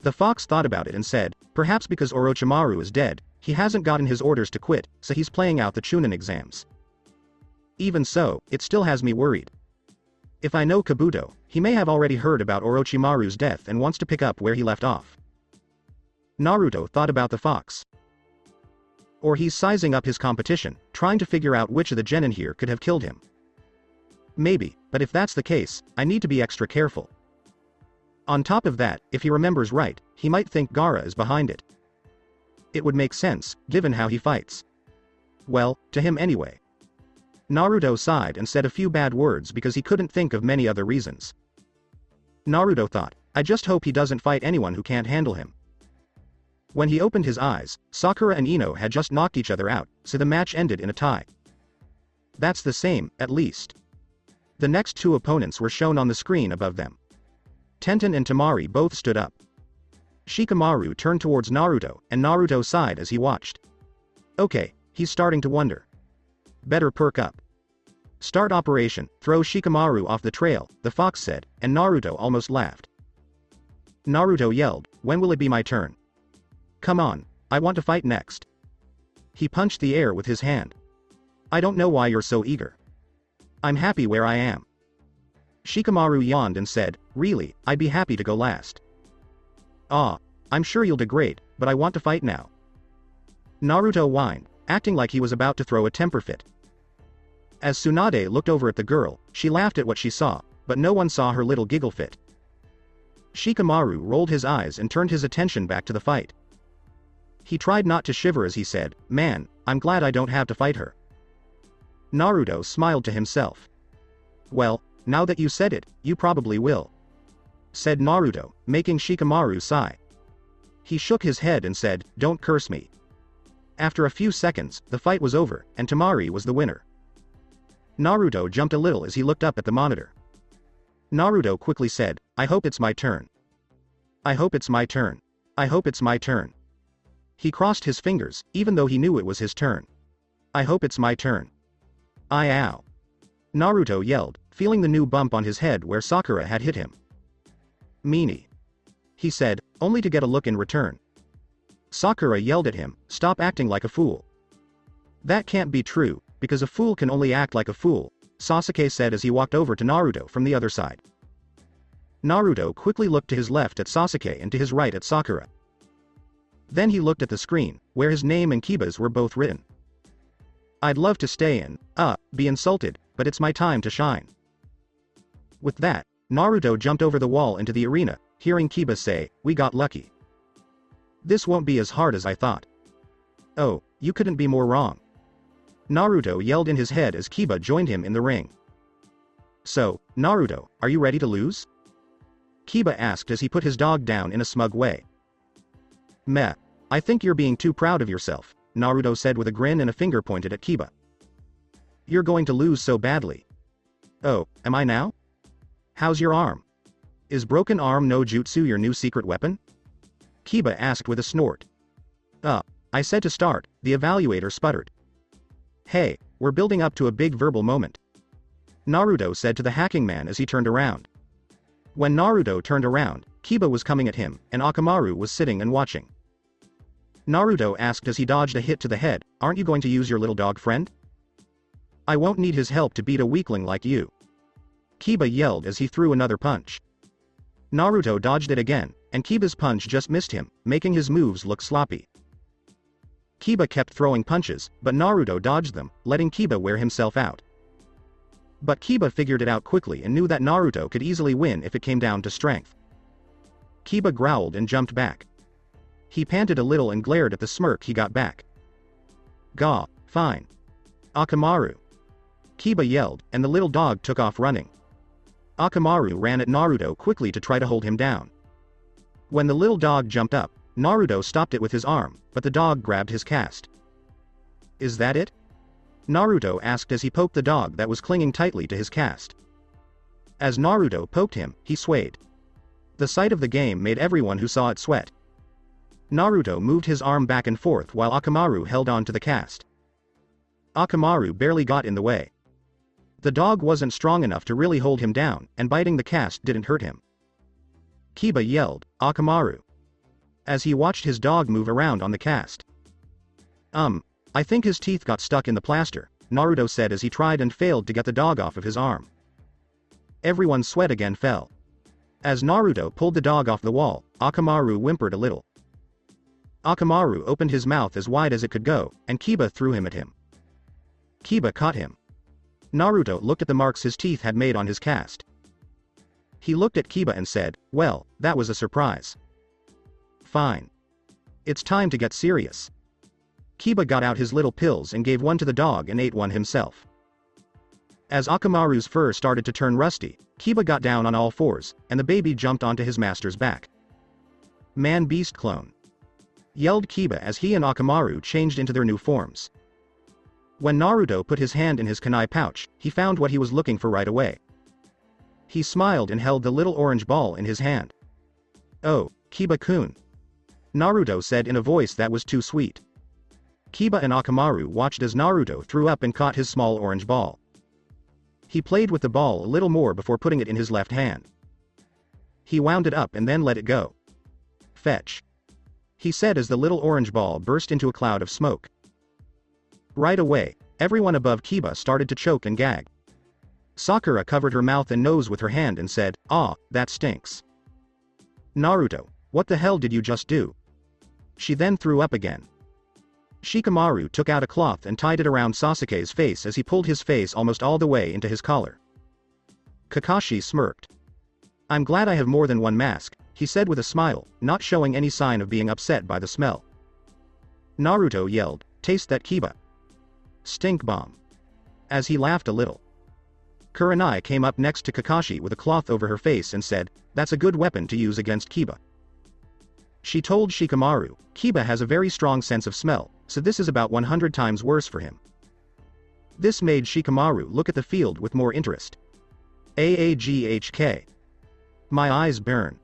The fox thought about it and said, perhaps because Orochimaru is dead, he hasn't gotten his orders to quit, so he's playing out the chunin exams. Even so, it still has me worried. If I know Kabuto, he may have already heard about Orochimaru's death and wants to pick up where he left off. Naruto thought about the fox. Or he's sizing up his competition, trying to figure out which of the genin here could have killed him. Maybe, but if that's the case, I need to be extra careful. On top of that, if he remembers right, he might think Gaara is behind it. It would make sense, given how he fights. Well, to him anyway. Naruto sighed and said a few bad words because he couldn't think of many other reasons. Naruto thought, I just hope he doesn't fight anyone who can't handle him. When he opened his eyes, Sakura and Ino had just knocked each other out, so the match ended in a tie. That's the same, at least. The next two opponents were shown on the screen above them. Tenten and Temari both stood up. Shikamaru turned towards Naruto, and Naruto sighed as he watched. Okay, he's starting to wonder. Better perk up. Start operation, throw Shikamaru off the trail, the fox said, and Naruto almost laughed. Naruto yelled, when will it be my turn? Come on, I want to fight next. He punched the air with his hand. I don't know why you're so eager. I'm happy where I am. Shikamaru yawned and said, really, I'd be happy to go last. Ah, I'm sure you'll do great, but I want to fight now. Naruto whined, acting like he was about to throw a temper fit. As Tsunade looked over at the girl, she laughed at what she saw, but no one saw her little giggle fit. Shikamaru rolled his eyes and turned his attention back to the fight. He tried not to shiver as he said, man, I'm glad I don't have to fight her. Naruto smiled to himself. Well, now that you said it, you probably will. Said Naruto, making Shikamaru sigh. He shook his head and said, don't curse me. After a few seconds, the fight was over, and Temari was the winner. Naruto jumped a little as he looked up at the monitor. Naruto quickly said, I hope it's my turn. I hope it's my turn. I hope it's my turn. He crossed his fingers, even though he knew it was his turn. I hope it's my turn. Ow. Naruto yelled, feeling the new bump on his head where Sakura had hit him. Meanie. He said, only to get a look in return. Sakura yelled at him, stop acting like a fool. That can't be true, because a fool can only act like a fool, Sasuke said as he walked over to Naruto from the other side. Naruto quickly looked to his left at Sasuke and to his right at Sakura. Then he looked at the screen, where his name and Kiba's were both written. I'd love to stay and, be insulted, but it's my time to shine. With that, Naruto jumped over the wall into the arena, hearing Kiba say, we got lucky. This won't be as hard as I thought. Oh, you couldn't be more wrong. Naruto yelled in his head as Kiba joined him in the ring. So, Naruto, are you ready to lose? Kiba asked as he put his dog down in a smug way. Meh. I think you're being too proud of yourself, Naruto said with a grin and a finger pointed at Kiba. You're going to lose so badly. Oh, am I now? How's your arm? Is broken arm no jutsu your new secret weapon? Kiba asked with a snort. I said to start, the evaluator sputtered. Hey, we're building up to a big verbal moment. Naruto said to the hacking man as he turned around. When Naruto turned around, Kiba was coming at him, and Akamaru was sitting and watching. Naruto asked as he dodged a hit to the head, aren't you going to use your little dog friend? I won't need his help to beat a weakling like you. Kiba yelled as he threw another punch. Naruto dodged it again, and Kiba's punch just missed him, making his moves look sloppy. Kiba kept throwing punches, but Naruto dodged them, letting Kiba wear himself out. But Kiba figured it out quickly and knew that Naruto could easily win if it came down to strength. Kiba growled and jumped back. He panted a little and glared at the smirk he got back. Gah, fine. Akamaru. Kiba yelled, and the little dog took off running. Akamaru ran at Naruto quickly to try to hold him down. When the little dog jumped up, Naruto stopped it with his arm, but the dog grabbed his cast. Is that it? Naruto asked as he poked the dog that was clinging tightly to his cast. As Naruto poked him, he swayed. The sight of the game made everyone who saw it sweat. Naruto moved his arm back and forth while Akamaru held on to the cast. Akamaru barely got in the way. The dog wasn't strong enough to really hold him down, and biting the cast didn't hurt him. Kiba yelled, Akamaru. As he watched his dog move around on the cast. I think his teeth got stuck in the plaster, Naruto said as he tried and failed to get the dog off of his arm. Everyone's sweat again fell. As Naruto pulled the dog off the wall, Akamaru whimpered a little. Akamaru opened his mouth as wide as it could go, and Kiba threw him at him. Kiba caught him. Naruto looked at the marks his teeth had made on his cast. He looked at Kiba and said, "Well, that was a surprise." "Fine. It's time to get serious." Kiba got out his little pills and gave one to the dog and ate one himself. As Akamaru's fur started to turn rusty, Kiba got down on all fours, and the baby jumped onto his master's back. "Man-beast clone!" yelled Kiba as he and Akamaru changed into their new forms. When Naruto put his hand in his kunai pouch, he found what he was looking for right away. He smiled and held the little orange ball in his hand. "Oh, Kiba-kun," Naruto said in a voice that was too sweet. Kiba and Akamaru watched as Naruto threw up and caught his small orange ball. He played with the ball a little more before putting it in his left hand. He wound it up and then let it go. "Fetch," he said as the little orange ball burst into a cloud of smoke. Right away, everyone above Kiba started to choke and gag. Sakura covered her mouth and nose with her hand and said, "Ah, that stinks." "Naruto, what the hell did you just do?" She then threw up again. Shikamaru took out a cloth and tied it around Sasuke's face as he pulled his face almost all the way into his collar. Kakashi smirked. "I'm glad I have more than one mask," he said with a smile, not showing any sign of being upset by the smell. Naruto yelled, "Taste that Kiba." "Stink bomb," as he laughed a little. Kurenai came up next to Kakashi with a cloth over her face and said, "That's a good weapon to use against Kiba." She told Shikamaru, "Kiba has a very strong sense of smell, so this is about 100 times worse for him." This made Shikamaru look at the field with more interest. "Aaghk. My eyes burn."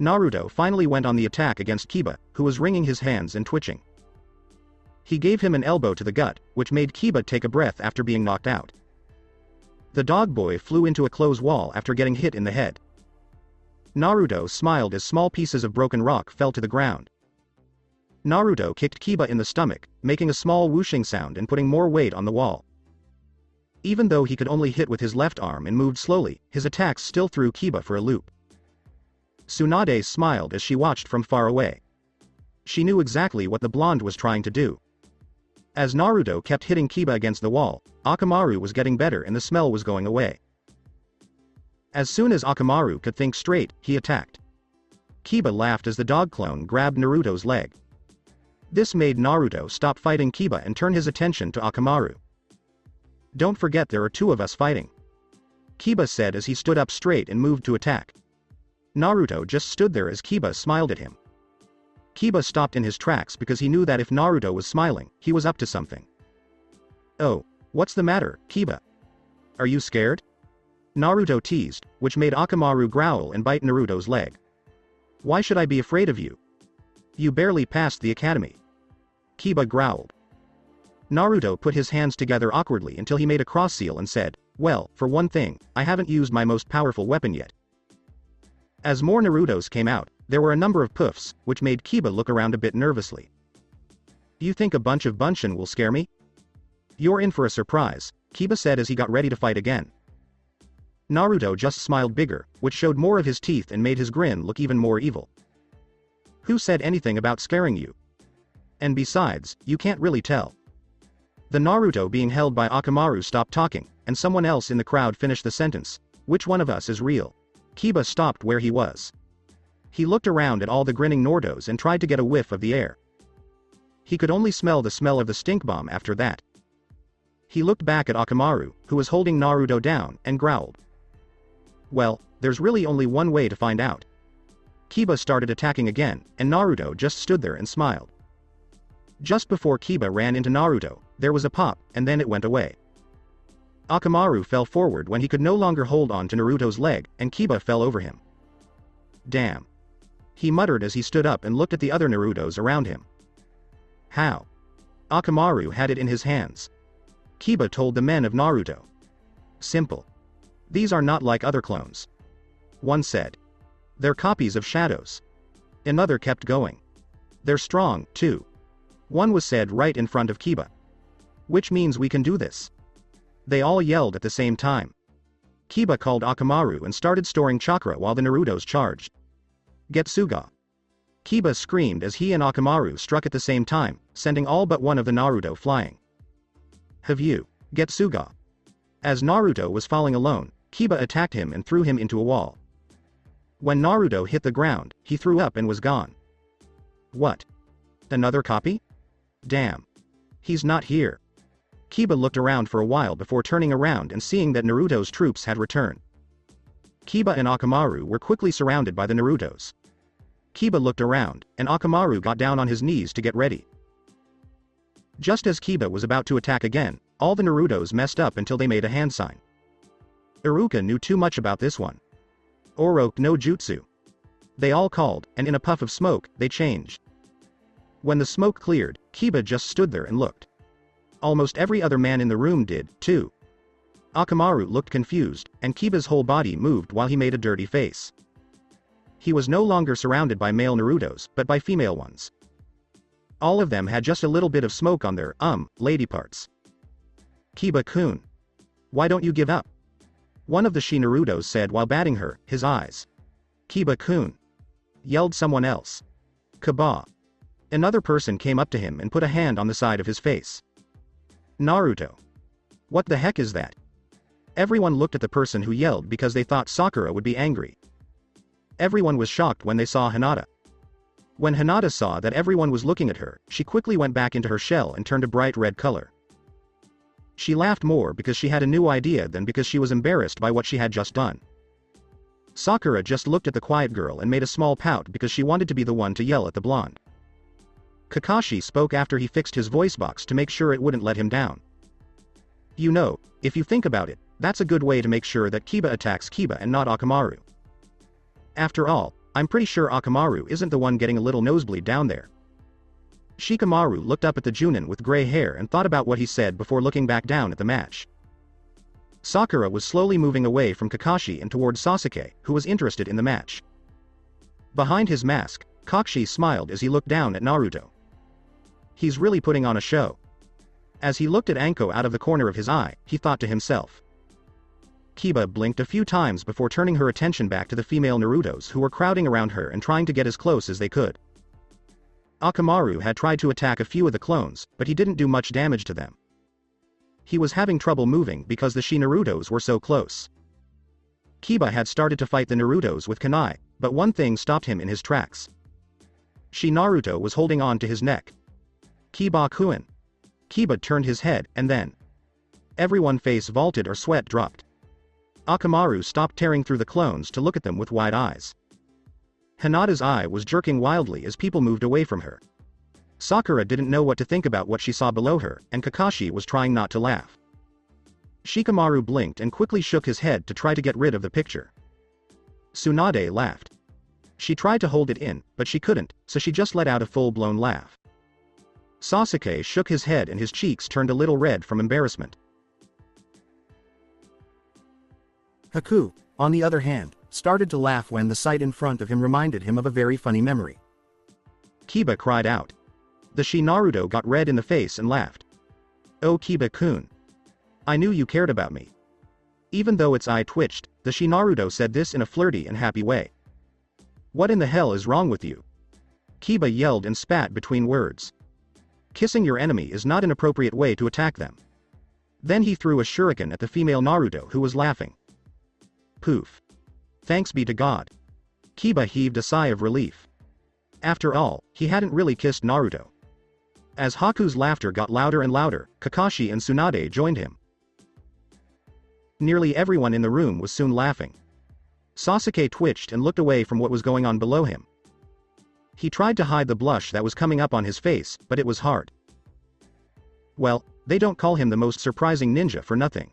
Naruto finally went on the attack against Kiba, who was wringing his hands and twitching. He gave him an elbow to the gut, which made Kiba take a breath after being knocked out. The dog boy flew into a closed wall after getting hit in the head. Naruto smiled as small pieces of broken rock fell to the ground. Naruto kicked Kiba in the stomach, making a small whooshing sound and putting more weight on the wall. Even though he could only hit with his left arm and moved slowly, his attacks still threw Kiba for a loop. Tsunade smiled as she watched from far away. She knew exactly what the blonde was trying to do. As Naruto kept hitting Kiba against the wall, Akamaru was getting better and the smell was going away. As soon as Akamaru could think straight, he attacked. Kiba laughed as the dog clone grabbed Naruto's leg. This made Naruto stop fighting Kiba and turn his attention to Akamaru. "Don't forget there are two of us fighting," Kiba said as he stood up straight and moved to attack. Naruto just stood there as Kiba smiled at him. Kiba stopped in his tracks because he knew that if Naruto was smiling, he was up to something. "Oh, what's the matter, Kiba? Are you scared?" Naruto teased, which made Akamaru growl and bite Naruto's leg. "Why should I be afraid of you? You barely passed the academy." Kiba growled. Naruto put his hands together awkwardly until he made a cross seal and said, "Well, for one thing, I haven't used my most powerful weapon yet." As more Narutos came out, there were a number of poofs, which made Kiba look around a bit nervously. "You think a bunch of Bunshin will scare me?" "You're in for a surprise," Kiba said as he got ready to fight again. Naruto just smiled bigger, which showed more of his teeth and made his grin look even more evil. "Who said anything about scaring you? And besides, you can't really tell." The Naruto being held by Akamaru stopped talking, and someone else in the crowd finished the sentence, "Which one of us is real?" Kiba stopped where he was. He looked around at all the grinning Nordos and tried to get a whiff of the air. He could only smell the smell of the stink bomb after that. He looked back at Akamaru, who was holding Naruto down, and growled. "Well, there's really only one way to find out." Kiba started attacking again, and Naruto just stood there and smiled. Just before Kiba ran into Naruto, there was a pop, and then it went away. Akamaru fell forward when he could no longer hold on to Naruto's leg, and Kiba fell over him. "Damn," he muttered as he stood up and looked at the other Narutos around him. "How?" Akamaru had it in his hands. Kiba told the men of Naruto. "Simple. These are not like other clones." One said. "They're copies of shadows." Another kept going. "They're strong, too." One was said right in front of Kiba. "Which means we can do this." They all yelled at the same time. Kiba called Akamaru and started storing chakra while the Narutos charged. "Getsuga!" Kiba screamed as he and Akamaru struck at the same time, sending all but one of the Naruto flying. "Have you, Getsuga?" As Naruto was falling alone, Kiba attacked him and threw him into a wall. When Naruto hit the ground, he threw up and was gone. What? Another copy? Damn. He's not here. Kiba looked around for a while before turning around and seeing that Naruto's troops had returned. Kiba and Akamaru were quickly surrounded by the Narutos. Kiba looked around, and Akamaru got down on his knees to get ready. Just as Kiba was about to attack again, all the Narutos messed up until they made a hand sign. Iruka knew too much about this one. Oroku no Jutsu. They all called, and in a puff of smoke, they changed. When the smoke cleared, Kiba just stood there and looked. Almost every other man in the room did, too. Akamaru looked confused, and Kiba's whole body moved while he made a dirty face. He was no longer surrounded by male Narutos, but by female ones. All of them had just a little bit of smoke on their, lady parts. Kiba-kun. Why don't you give up? One of the Narutos said while batting her, his eyes. Kiba-kun. Yelled someone else. Kaba. Another person came up to him and put a hand on the side of his face. Naruto. What the heck is that? Everyone looked at the person who yelled because they thought Sakura would be angry. Everyone was shocked when they saw Hinata. When Hinata saw that everyone was looking at her, she quickly went back into her shell and turned a bright red color. She laughed more because she had a new idea than because she was embarrassed by what she had just done. Sakura just looked at the quiet girl and made a small pout because she wanted to be the one to yell at the blonde. Kakashi spoke after he fixed his voice box to make sure it wouldn't let him down. You know, if you think about it, that's a good way to make sure that Kiba attacks Kiba and not Akamaru. After all, I'm pretty sure Akamaru isn't the one getting a little nosebleed down there. Shikamaru looked up at the Chunin with gray hair and thought about what he said before looking back down at the match. Sakura was slowly moving away from Kakashi and towards Sasuke, who was interested in the match. Behind his mask, Kakashi smiled as he looked down at Naruto. He's really putting on a show. As he looked at Anko out of the corner of his eye, he thought to himself. Kiba blinked a few times before turning her attention back to the female Narutos who were crowding around her and trying to get as close as they could. Akamaru had tried to attack a few of the clones, but he didn't do much damage to them. He was having trouble moving because the Narutos were so close. Kiba had started to fight the Narutos with kunai, but one thing stopped him in his tracks. Naruto was holding on to his neck. Kiba-kun. Kiba turned his head, and then. Everyone's face vaulted or sweat dropped. Akamaru stopped tearing through the clones to look at them with wide eyes. Hinata's eye was jerking wildly as people moved away from her. Sakura didn't know what to think about what she saw below her, and Kakashi was trying not to laugh. Shikamaru blinked and quickly shook his head to try to get rid of the picture. Tsunade laughed. She tried to hold it in, but she couldn't, so she just let out a full-blown laugh. Sasuke shook his head and his cheeks turned a little red from embarrassment. Haku, on the other hand, started to laugh when the sight in front of him reminded him of a very funny memory. Kiba cried out. The Naruto got red in the face and laughed. Oh Kiba-kun. I knew you cared about me. Even though its eye twitched, the Naruto said this in a flirty and happy way. What in the hell is wrong with you? Kiba yelled and spat between words. Kissing your enemy is not an appropriate way to attack them. Then he threw a shuriken at the female Naruto who was laughing. Poof. Thanks be to God. Kiba heaved a sigh of relief. After all, he hadn't really kissed Naruto. As Haku's laughter got louder and louder, Kakashi and Tsunade joined him. Nearly everyone in the room was soon laughing. Sasuke twitched and looked away from what was going on below him. He tried to hide the blush that was coming up on his face, but it was hard. Well, they don't call him the most surprising ninja for nothing.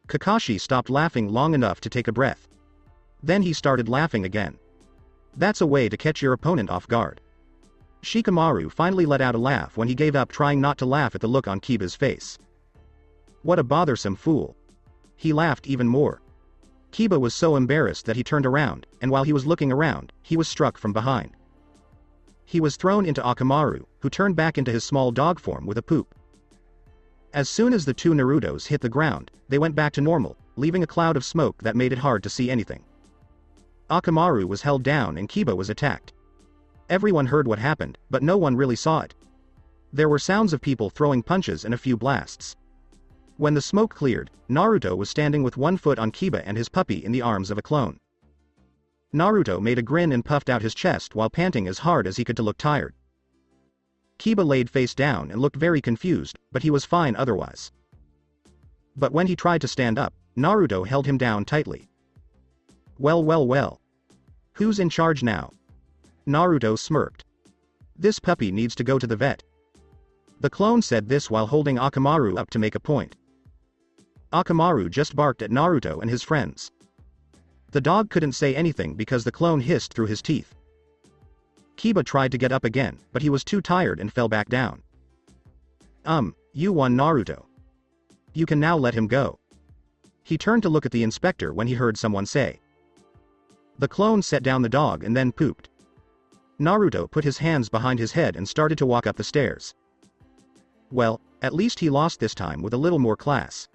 Kakashi stopped laughing long enough to take a breath. Then he started laughing again. That's a way to catch your opponent off guard. Shikamaru finally let out a laugh when he gave up trying not to laugh at the look on Kiba's face. What a bothersome fool. He laughed even more. Kiba was so embarrassed that he turned around, and while he was looking around, he was struck from behind. He was thrown into Akamaru, who turned back into his small dog form with a poop. As soon as the two Narutos hit the ground, they went back to normal, leaving a cloud of smoke that made it hard to see anything. Akamaru was held down and Kiba was attacked. Everyone heard what happened, but no one really saw it. There were sounds of people throwing punches and a few blasts. When the smoke cleared, Naruto was standing with one foot on Kiba and his puppy in the arms of a clone. Naruto made a grin and puffed out his chest while panting as hard as he could to look tired. Kiba laid face down and looked very confused, but he was fine otherwise. But when he tried to stand up, Naruto held him down tightly. Well. Who's in charge now? Naruto smirked. This puppy needs to go to the vet. The clone said this while holding Akamaru up to make a point. Akamaru just barked at Naruto and his friends. The dog couldn't say anything because the clone hissed through his teeth. Kiba tried to get up again, but he was too tired and fell back down. You won, Naruto. You can now let him go. He turned to look at the inspector when he heard someone say. The clone set down the dog and then pooped. Naruto put his hands behind his head and started to walk up the stairs. Well, at least he lost this time with a little more class.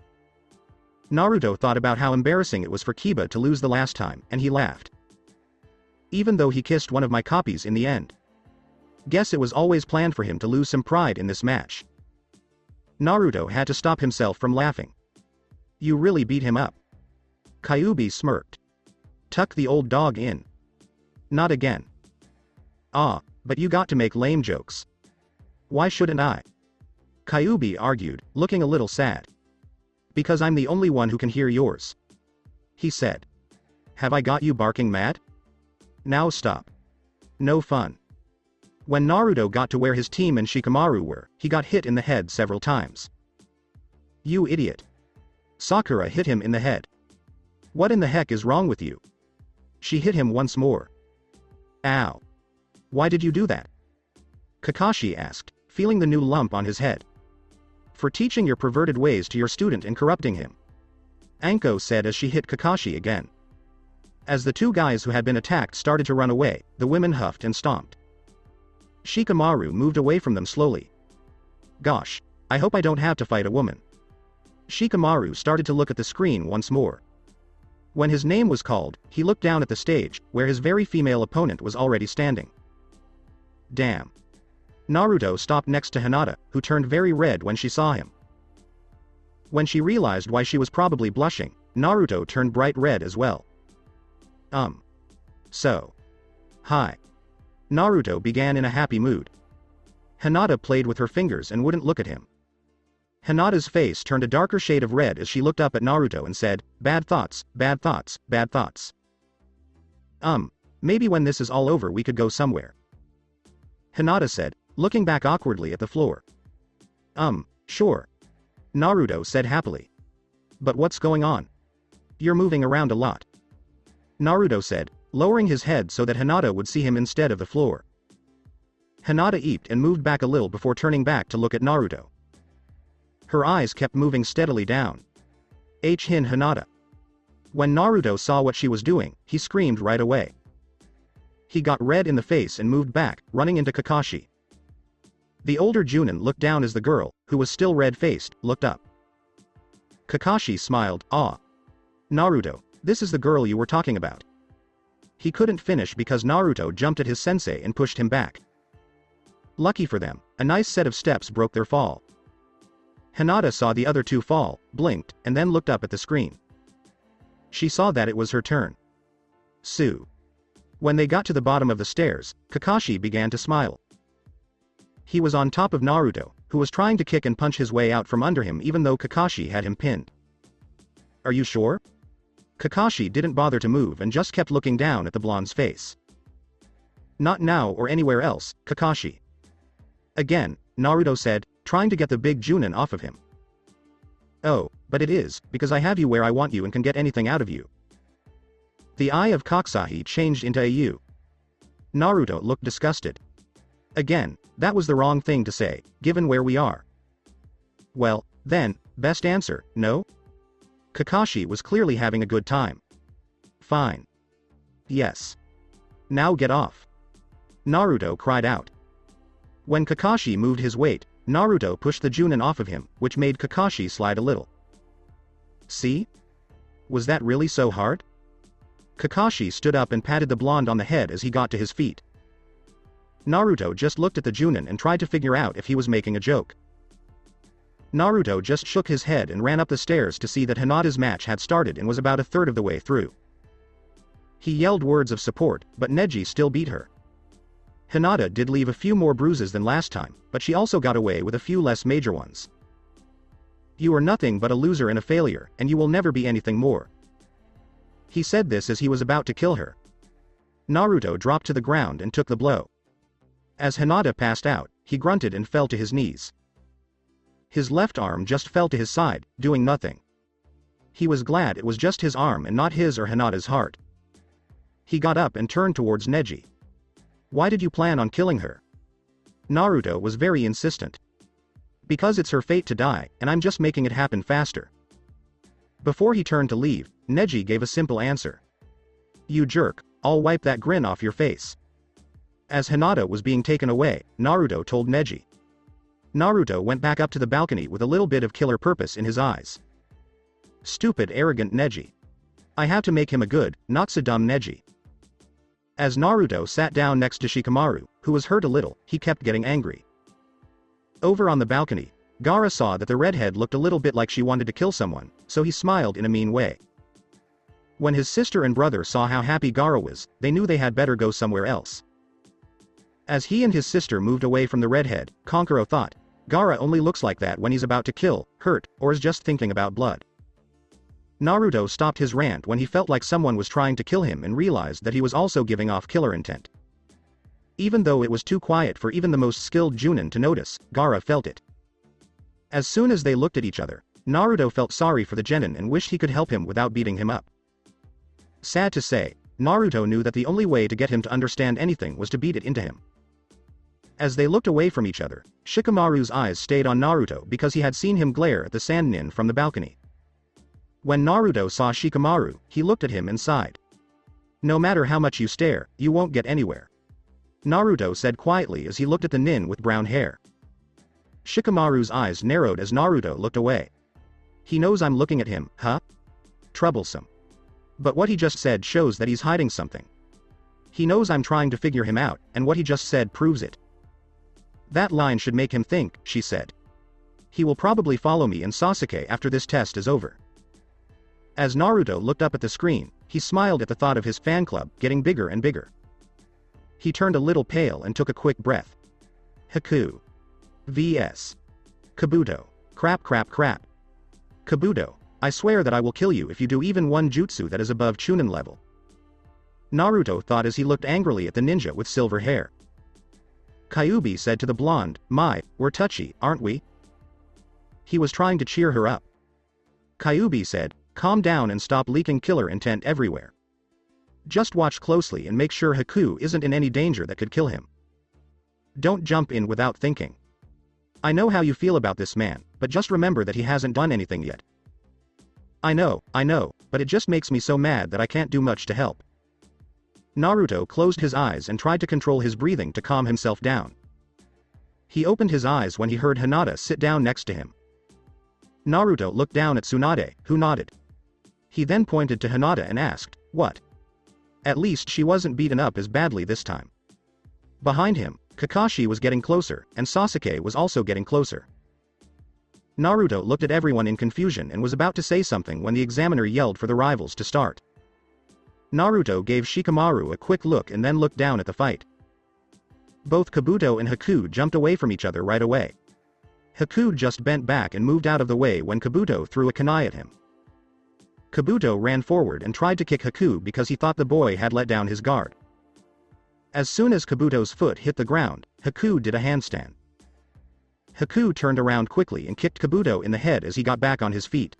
Naruto thought about how embarrassing it was for Kiba to lose the last time, and he laughed. Even though he kissed one of my copies in the end. Guess it was always planned for him to lose some pride in this match. Naruto had to stop himself from laughing. You really beat him up. Kyuubi smirked. Tuck the old dog in. Not again. Ah, but you got to make lame jokes. Why shouldn't I? Kyuubi argued, looking a little sad. Because I'm the only one who can hear yours. He said. Have I got you barking mad? Now stop. No fun. When Naruto got to where his team and Shikamaru were, he got hit in the head several times. You idiot. Sakura hit him in the head. What in the heck is wrong with you? She hit him once more. Ow. Why did you do that? Kakashi asked, feeling the new lump on his head. For teaching your perverted ways to your student and corrupting him. Anko said as she hit Kakashi again. As the two guys who had been attacked started to run away, the women huffed and stomped. Shikamaru moved away from them slowly. Gosh, I hope I don't have to fight a woman. Shikamaru started to look at the screen once more. When his name was called, he looked down at the stage, where his very female opponent was already standing. Damn. Naruto stopped next to Hinata, who turned very red when she saw him. When she realized why she was probably blushing, Naruto turned bright red as well. So. Hi. Naruto began in a happy mood. Hinata played with her fingers and wouldn't look at him. Hinata's face turned a darker shade of red as she looked up at Naruto and said, bad thoughts, bad thoughts, bad thoughts. Maybe when this is all over we could go somewhere. Hinata said, looking back awkwardly at the floor. Sure. Naruto said happily. But what's going on? You're moving around a lot. Naruto said, lowering his head so that Hinata would see him instead of the floor. Hinata eeped and moved back a little before turning back to look at Naruto. Her eyes kept moving steadily down. Hin Hinata. When Naruto saw what she was doing, he screamed right away. He got red in the face and moved back, running into Kakashi. The older Chunin looked down as the girl, who was still red-faced, looked up. Kakashi smiled, ah. Naruto, this is the girl you were talking about. He couldn't finish because Naruto jumped at his sensei and pushed him back. Lucky for them, a nice set of steps broke their fall. Hinata saw the other two fall, blinked, and then looked up at the screen. She saw that it was her turn. Sue. When they got to the bottom of the stairs, Kakashi began to smile. He was on top of Naruto, who was trying to kick and punch his way out from under him even though Kakashi had him pinned. Are you sure? Kakashi didn't bother to move and just kept looking down at the blonde's face. Not now or anywhere else, Kakashi. Again, Naruto said, trying to get the big Chunin off of him. Oh, but it is, because I have you where I want you and can get anything out of you. The eye of Kakashi changed into a U. Naruto looked disgusted. Again, that was the wrong thing to say, given where we are. Well, then, best answer, no? Kakashi was clearly having a good time. Fine. Yes. Now get off. Naruto cried out. When Kakashi moved his weight, Naruto pushed the Chunin off of him, which made Kakashi slide a little. See? Was that really so hard? Kakashi stood up and patted the blonde on the head as he got to his feet. Naruto just looked at the Chunin and tried to figure out if he was making a joke. Naruto just shook his head and ran up the stairs to see that Hinata's match had started and was about a third of the way through. He yelled words of support, but Neji still beat her. Hinata did leave a few more bruises than last time, but she also got away with a few less major ones. You are nothing but a loser and a failure, and you will never be anything more. He said this as he was about to kill her. Naruto dropped to the ground and took the blow. As Hinata passed out, he grunted and fell to his knees. His left arm just fell to his side, doing nothing. He was glad it was just his arm and not his or Hinata's heart. He got up and turned towards Neji. Why did you plan on killing her? Naruto was very insistent. Because it's her fate to die, and I'm just making it happen faster. Before he turned to leave, Neji gave a simple answer. You jerk, I'll wipe that grin off your face. As Hinata was being taken away, Naruto told Neji. Naruto went back up to the balcony with a little bit of killer purpose in his eyes. Stupid arrogant Neji. I have to make him a good, not so dumb Neji. As Naruto sat down next to Shikamaru, who was hurt a little, he kept getting angry. Over on the balcony, Gaara saw that the redhead looked a little bit like she wanted to kill someone, so he smiled in a mean way. When his sister and brother saw how happy Gaara was, they knew they had better go somewhere else. As he and his sister moved away from the redhead, Kankuro thought, Gaara only looks like that when he's about to kill, hurt, or is just thinking about blood. Naruto stopped his rant when he felt like someone was trying to kill him and realized that he was also giving off killer intent. Even though it was too quiet for even the most skilled Chunin to notice, Gaara felt it. As soon as they looked at each other, Naruto felt sorry for the genin and wished he could help him without beating him up. Sad to say, Naruto knew that the only way to get him to understand anything was to beat it into him. As they looked away from each other, Shikamaru's eyes stayed on Naruto because he had seen him glare at the sand nin from the balcony. When Naruto saw Shikamaru, he looked at him and sighed. No matter how much you stare, you won't get anywhere. Naruto said quietly as he looked at the nin with brown hair. Shikamaru's eyes narrowed as Naruto looked away. He knows I'm looking at him, huh? Troublesome. But what he just said shows that he's hiding something. He knows I'm trying to figure him out, and what he just said proves it. That line should make him think, she said. He will probably follow me and Sasuke after this test is over. As Naruto looked up at the screen, he smiled at the thought of his fan club getting bigger and bigger. He turned a little pale and took a quick breath. Haku. vs. Kabuto. Crap. Kabuto, I swear that I will kill you if you do even one jutsu that is above Chunin level. Naruto thought as he looked angrily at the ninja with silver hair. Kyuubi said to the blonde, we're touchy, aren't we? He was trying to cheer her up. Kyuubi said, calm down and stop leaking killer intent everywhere. Just watch closely and make sure Haku isn't in any danger that could kill him. Don't jump in without thinking. I know how you feel about this man, but just remember that he hasn't done anything yet. I know, but it just makes me so mad that I can't do much to help. Naruto closed his eyes and tried to control his breathing to calm himself down. He opened his eyes when he heard Hinata sit down next to him. Naruto looked down at Tsunade, who nodded. He then pointed to Hinata and asked, what? At least she wasn't beaten up as badly this time. Behind him, Kakashi was getting closer, and Sasuke was also getting closer. Naruto looked at everyone in confusion and was about to say something when the examiner yelled for the rivals to start. Naruto gave Shikamaru a quick look and then looked down at the fight. Both Kabuto and Haku jumped away from each other right away. Haku just bent back and moved out of the way when Kabuto threw a kunai at him. Kabuto ran forward and tried to kick Haku because he thought the boy had let down his guard. As soon as Kabuto's foot hit the ground, Haku did a handstand. Haku turned around quickly and kicked Kabuto in the head as he got back on his feet.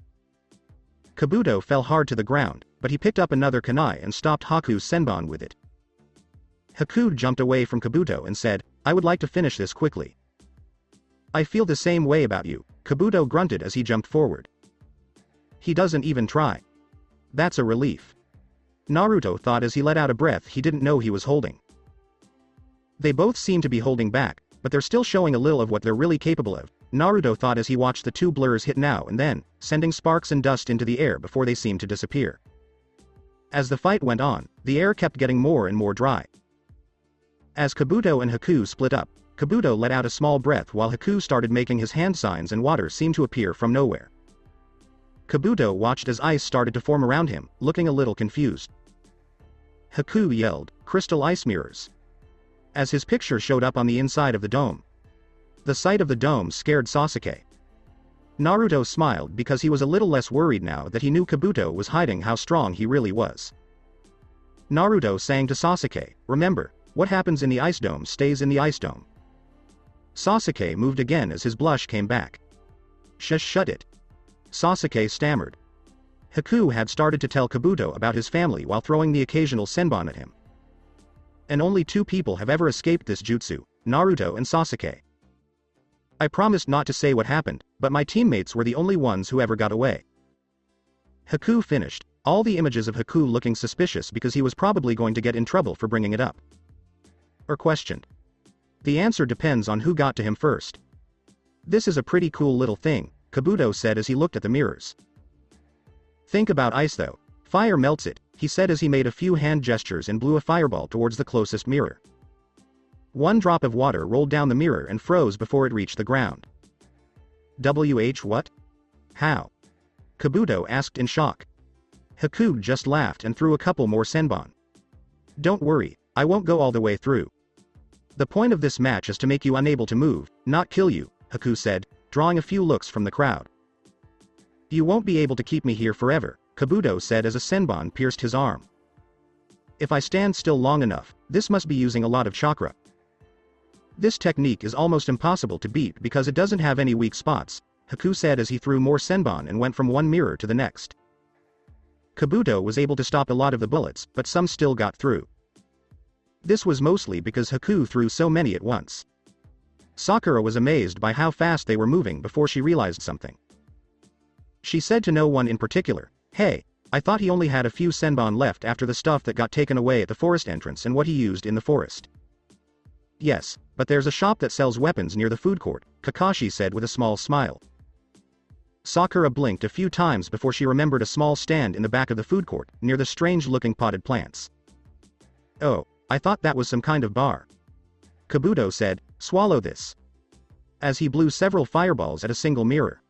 Kabuto fell hard to the ground, but he picked up another kunai and stopped Haku's senbon with it. Haku jumped away from Kabuto and said, I would like to finish this quickly. I feel the same way about you, Kabuto grunted as he jumped forward. He doesn't even try. That's a relief. Naruto thought as he let out a breath he didn't know he was holding. They both seem to be holding back, but they're still showing a little of what they're really capable of, Naruto thought as he watched the two blurs hit now and then, sending sparks and dust into the air before they seemed to disappear. As the fight went on, the air kept getting more and more dry. As Kabuto and Haku split up, Kabuto let out a small breath while Haku started making his hand signs and water seemed to appear from nowhere. Kabuto watched as ice started to form around him, looking a little confused. Haku yelled, "Crystal ice mirrors!" As his picture showed up on the inside of the dome. The sight of the dome scared Sasuke. Naruto smiled because he was a little less worried now that he knew Kabuto was hiding how strong he really was. Naruto sang to Sasuke, "Remember, what happens in the ice dome stays in the ice dome." Sasuke moved again as his blush came back. Shut it." Sasuke stammered. Haku had started to tell Kabuto about his family while throwing the occasional senbon at him. And only 2 people have ever escaped this jutsu, Naruto and Sasuke. "I promised not to say what happened, but my teammates were the only ones who ever got away." Haku finished, all the images of Haku looking suspicious because he was probably going to get in trouble for bringing it up. Or questioned. The answer depends on who got to him first. "This is a pretty cool little thing," Kabuto said as he looked at the mirrors. "Think about ice though. Fire melts it," he said as he made a few hand gestures and blew a fireball towards the closest mirror. 1 drop of water rolled down the mirror and froze before it reached the ground. What? How?" Kabuto asked in shock. Haku just laughed and threw a couple more senbon. "Don't worry, I won't go all the way through. The point of this match is to make you unable to move, not kill you," Haku said, drawing a few looks from the crowd. "You won't be able to keep me here forever," Kabuto said as a senbon pierced his arm. "If I stand still long enough, this must be using a lot of chakra. This technique is almost impossible to beat because it doesn't have any weak spots," Haku said as he threw more senbon and went from one mirror to the next. Kabuto was able to stop a lot of the bullets, but some still got through. This was mostly because Haku threw so many at once. Sakura was amazed by how fast they were moving before she realized something. She said to no one in particular, "Hey, I thought he only had a few senbon left after the stuff that got taken away at the forest entrance and what he used in the forest." "Yes, but there's a shop that sells weapons near the food court," Kakashi said with a small smile. Sakura blinked a few times before she remembered a small stand in the back of the food court, near the strange-looking potted plants. "Oh, I thought that was some kind of bar." Kabuto said, "Swallow this," as he blew several fireballs at a single mirror.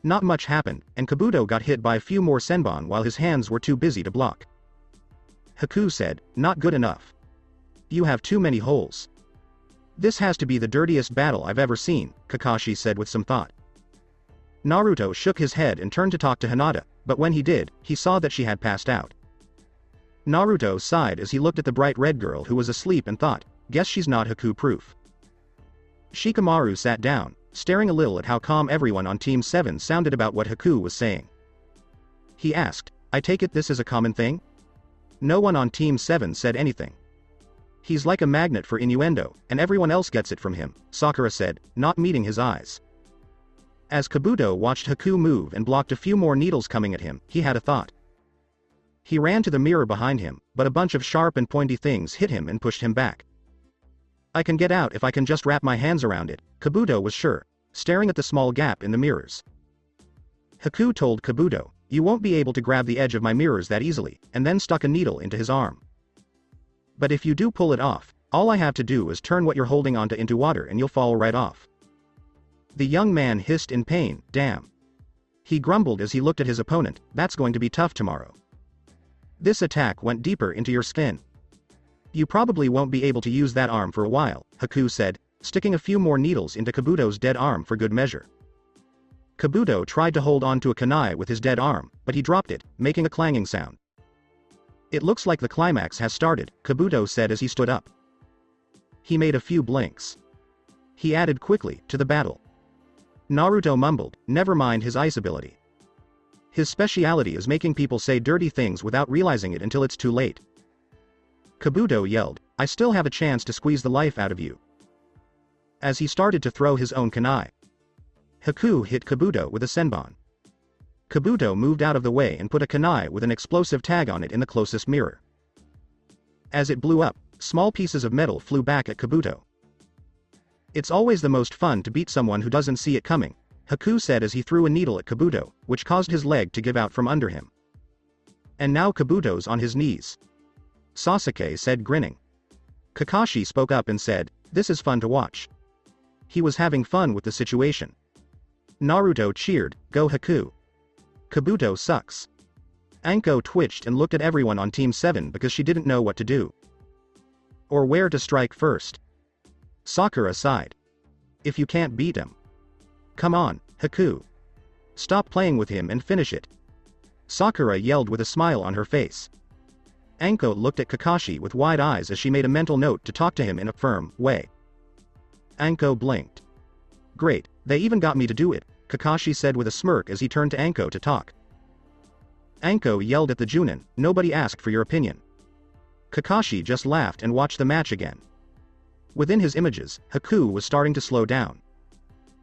Not much happened, and Kabuto got hit by a few more senbon while his hands were too busy to block. Haku said, "Not good enough. You have too many holes." "This has to be the dirtiest battle I've ever seen," Kakashi said with some thought. Naruto shook his head and turned to talk to Hinata, but when he did, he saw that she had passed out. Naruto sighed as he looked at the bright red girl who was asleep and thought, "Guess she's not Haku-proof." Shikamaru sat down, staring a little at how calm everyone on Team 7 sounded about what Haku was saying. He asked, "I take it this is a common thing?" No one on Team 7 said anything. "He's like a magnet for innuendo, and everyone else gets it from him," Sakura said, not meeting his eyes. As Kabuto watched Haku move and blocked a few more needles coming at him, he had a thought. He ran to the mirror behind him, but a bunch of sharp and pointy things hit him and pushed him back. "I can get out if I can just wrap my hands around it," Kabuto was sure, staring at the small gap in the mirrors. Haku told Kabuto, "You won't be able to grab the edge of my mirrors that easily," and then stuck a needle into his arm. "But if you do pull it off, all I have to do is turn what you're holding onto into water and you'll fall right off." The young man hissed in pain, "Damn." He grumbled as he looked at his opponent, "That's going to be tough tomorrow. This attack went deeper into your skin. You probably won't be able to use that arm for a while," Haku said, sticking a few more needles into Kabuto's dead arm for good measure. Kabuto tried to hold on to a kunai with his dead arm, but he dropped it, making a clanging sound. "It looks like the climax has started," Kabuto said as he stood up. He made a few blinks. He added quickly, "To the battle." Naruto mumbled, "Never mind his ice ability. His speciality is making people say dirty things without realizing it until it's too late." Kabuto yelled, "I still have a chance to squeeze the life out of you." As he started to throw his own kunai, Haku hit Kabuto with a senbon. Kabuto moved out of the way and put a kunai with an explosive tag on it in the closest mirror. As it blew up, small pieces of metal flew back at Kabuto. "It's always the most fun to beat someone who doesn't see it coming," Haku said as he threw a needle at Kabuto, which caused his leg to give out from under him. "And now Kabuto's on his knees," Sasuke said grinning. Kakashi spoke up and said, "This is fun to watch." He was having fun with the situation. Naruto cheered, "Go Haku. Kabuto sucks." Anko twitched and looked at everyone on Team 7 because she didn't know what to do. Or where to strike first. Sakura sighed. If you can't beat him. Come on, Haku. Stop playing with him and finish it. Sakura yelled with a smile on her face. Anko looked at Kakashi with wide eyes as she made a mental note to talk to him in a firm way. Anko blinked. Great, they even got me to do it, Kakashi said with a smirk as he turned to Anko to talk. Anko yelled at the Chunin, nobody asked for your opinion. Kakashi just laughed and watched the match again. Within his images, Haku was starting to slow down.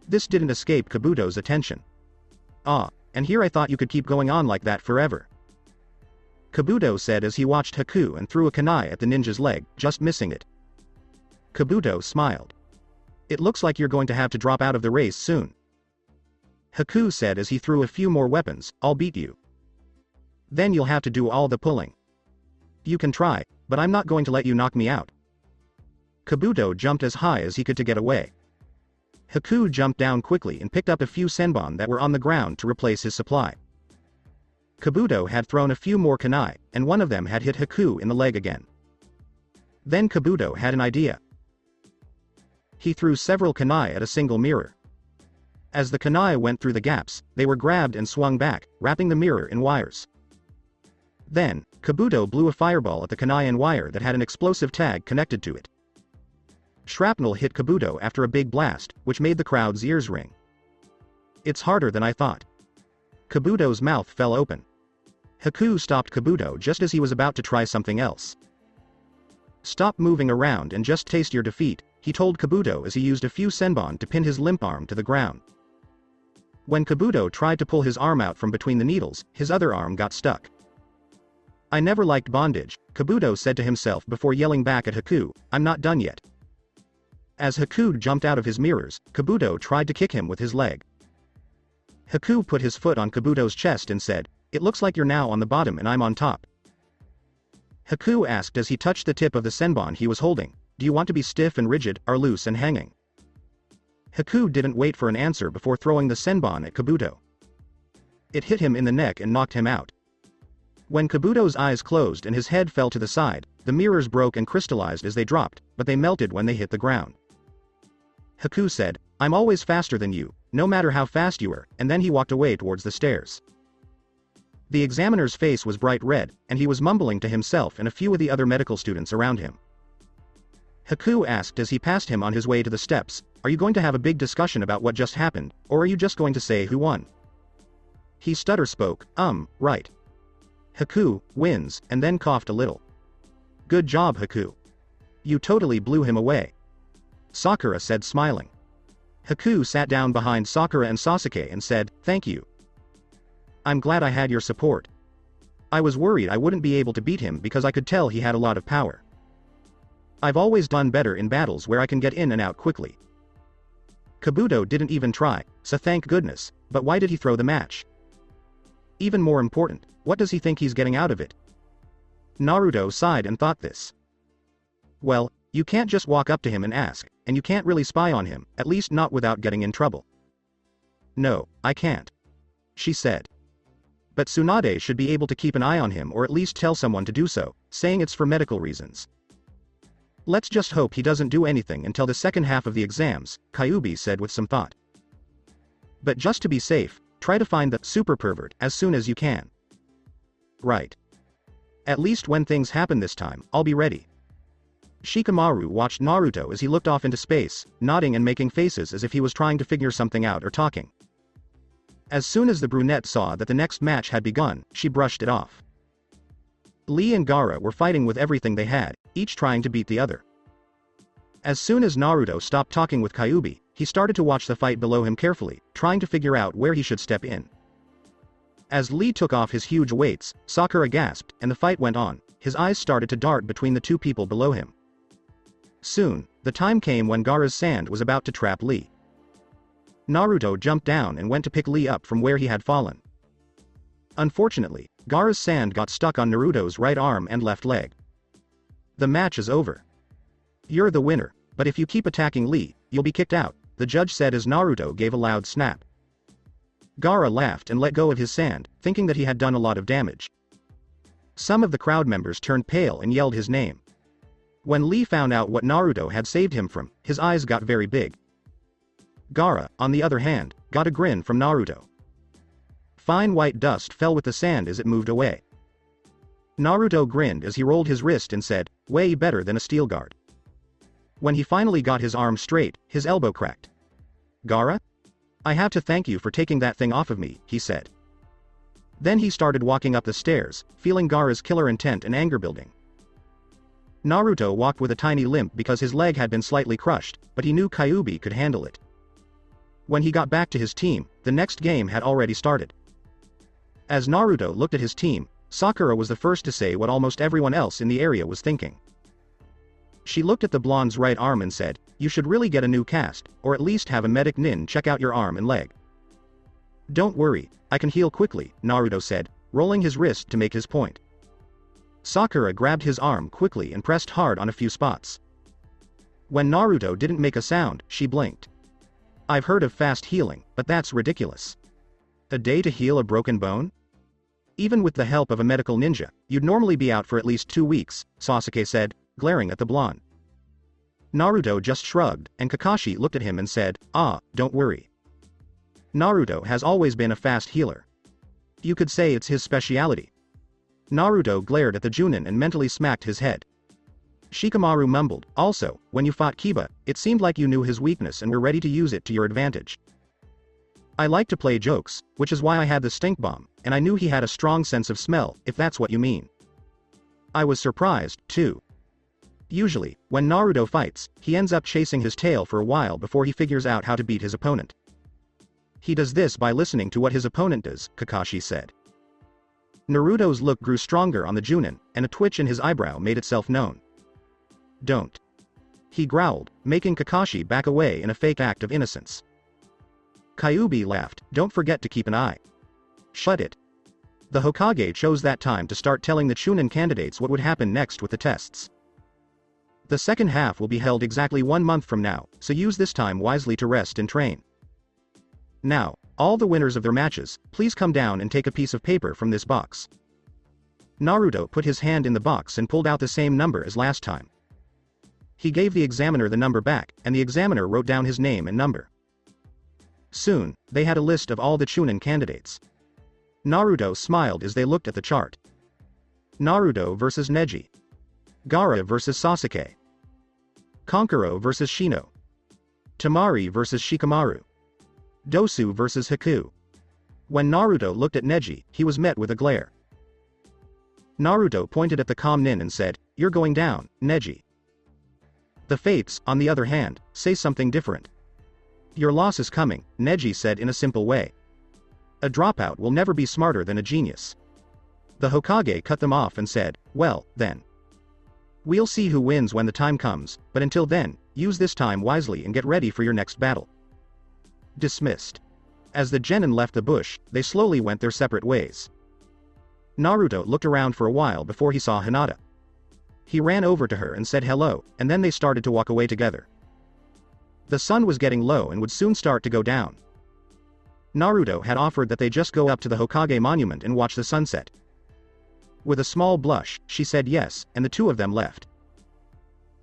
This didn't escape Kabuto's attention. Ah, and here I thought you could keep going on like that forever. Kabuto said as he watched Haku and threw a kunai at the ninja's leg, just missing it. Kabuto smiled. It looks like you're going to have to drop out of the race soon. Haku said as he threw a few more weapons, I'll beat you. Then you'll have to do all the pulling. You can try, but I'm not going to let you knock me out. Kabuto jumped as high as he could to get away. Haku jumped down quickly and picked up a few senbon that were on the ground to replace his supply. Kabuto had thrown a few more kunai, and one of them had hit Haku in the leg again. Then Kabuto had an idea. He threw several kunai at a single mirror. As the kunai went through the gaps, they were grabbed and swung back, wrapping the mirror in wires. Then, Kabuto blew a fireball at the kunai and wire that had an explosive tag connected to it. Shrapnel hit Kabuto after a big blast, which made the crowd's ears ring. It's harder than I thought. Kabuto's mouth fell open. Haku stopped Kabuto just as he was about to try something else. Stop moving around and just taste your defeat, he told Kabuto as he used a few senbon to pin his limp arm to the ground. When Kabuto tried to pull his arm out from between the needles, his other arm got stuck. I never liked bondage, Kabuto said to himself before yelling back at Haku, I'm not done yet. As Haku jumped out of his mirrors, Kabuto tried to kick him with his leg. Haku put his foot on Kabuto's chest and said, it looks like you're now on the bottom and I'm on top. Haku asked as he touched the tip of the senbon he was holding, do you want to be stiff and rigid, or loose and hanging? Haku didn't wait for an answer before throwing the senbon at Kabuto. It hit him in the neck and knocked him out. When Kabuto's eyes closed and his head fell to the side, the mirrors broke and crystallized as they dropped, but they melted when they hit the ground. Haku said, I'm always faster than you, no matter how fast you are, and then he walked away towards the stairs. The examiner's face was bright red, and he was mumbling to himself and a few of the other medical students around him. Haku asked as he passed him on his way to the steps, are you going to have a big discussion about what just happened, or are you just going to say who won? He spoke, right. Haku, wins, and then coughed a little. Good job Haku. You totally blew him away. Sakura said smiling. Haku sat down behind Sakura and Sasuke and said, thank you. I'm glad I had your support. I was worried I wouldn't be able to beat him because I could tell he had a lot of power. I've always done better in battles where I can get in and out quickly. Kabuto didn't even try, so thank goodness, but why did he throw the match? Even more important, what does he think he's getting out of it? Naruto sighed and thought this. Well, you can't just walk up to him and ask, and you can't really spy on him, at least not without getting in trouble. No, I can't. She said. But Tsunade should be able to keep an eye on him or at least tell someone to do so, saying it's for medical reasons. Let's just hope he doesn't do anything until the second half of the exams, Kyuubi said with some thought. But just to be safe, try to find the super pervert as soon as you can. Right. At least when things happen this time, I'll be ready. Shikamaru watched Naruto as he looked off into space, nodding and making faces as if he was trying to figure something out or talking. As soon as the brunette saw that the next match had begun, she brushed it off. Lee and Gaara were fighting with everything they had, each trying to beat the other. As soon as Naruto stopped talking with Kyuubi, he started to watch the fight below him carefully, trying to figure out where he should step in. As Lee took off his huge weights, Sakura gasped, and the fight went on. His eyes started to dart between the two people below him. Soon, the time came when Gaara's sand was about to trap Lee. Naruto jumped down and went to pick Lee up from where he had fallen. Unfortunately, Gaara's sand got stuck on Naruto's right arm and left leg. The match is over. You're the winner, but if you keep attacking Lee, you'll be kicked out, the judge said as Naruto gave a loud snap. Gaara laughed and let go of his sand, thinking that he had done a lot of damage. Some of the crowd members turned pale and yelled his name. When Lee found out what Naruto had saved him from, his eyes got very big. Gaara, on the other hand, got a grin from Naruto. Fine white dust fell with the sand as it moved away. Naruto grinned as he rolled his wrist and said, "Way better than a steel guard." When he finally got his arm straight, his elbow cracked. "Gaara? I have to thank you for taking that thing off of me," he said. Then he started walking up the stairs, feeling Gaara's killer intent and anger building. Naruto walked with a tiny limp because his leg had been slightly crushed, but he knew Kyuubi could handle it. When he got back to his team, the next game had already started. As Naruto looked at his team, Sakura was the first to say what almost everyone else in the area was thinking. She looked at the blonde's right arm and said, "You should really get a new cast, or at least have a medic nin check out your arm and leg." "Don't worry, I can heal quickly," Naruto said, rolling his wrist to make his point. Sakura grabbed his arm quickly and pressed hard on a few spots. When Naruto didn't make a sound, she blinked. "I've heard of fast healing, but that's ridiculous. A day to heal a broken bone? Even with the help of a medical ninja, you'd normally be out for at least 2 weeks, Sasuke said, glaring at the blonde. Naruto just shrugged, and Kakashi looked at him and said, "Don't worry. Naruto has always been a fast healer. You could say it's his speciality." Naruto glared at the Chunin and mentally smacked his head. Shikamaru mumbled, "Also, when you fought Kiba, it seemed like you knew his weakness and were ready to use it to your advantage." "I like to play jokes, which is why I had the stink bomb, and I knew he had a strong sense of smell, if that's what you mean." I was surprised, too. Usually, when Naruto fights, he ends up chasing his tail for a while before he figures out how to beat his opponent. He does this by listening to what his opponent does, Kakashi said. Naruto's look grew stronger on the Chunin, and a twitch in his eyebrow made itself known. "Don't." He growled, making Kakashi back away in a fake act of innocence. Kyuubi laughed, "Don't forget to keep an eye." "Shut it." The Hokage chose that time to start telling the Chunin candidates what would happen next with the tests. The second half will be held exactly 1 month from now, so use this time wisely to rest and train. Now, all the winners of their matches, please come down and take a piece of paper from this box. Naruto put his hand in the box and pulled out the same number as last time. He gave the examiner the number back, and the examiner wrote down his name and number. Soon, they had a list of all the Chunin candidates. Naruto smiled as they looked at the chart. Naruto versus Neji. Gaara versus Sasuke. Kankuro versus Shino. Temari versus Shikamaru. Dosu versus Haku. When Naruto looked at Neji, he was met with a glare. Naruto pointed at the calm nin and said, "You're going down, Neji." The Fates, on the other hand, say something different. "Your loss is coming," Neji said in a simple way. "A dropout will never be smarter than a genius." The Hokage cut them off and said, "Well, then. We'll see who wins when the time comes, but until then, use this time wisely and get ready for your next battle." Dismissed. As the genin left the bush, they slowly went their separate ways. Naruto looked around for a while before he saw Hinata. He ran over to her and said hello, and then they started to walk away together. The sun was getting low and would soon start to go down. Naruto had offered that they just go up to the Hokage monument and watch the sunset. With a small blush, she said yes, and the two of them left.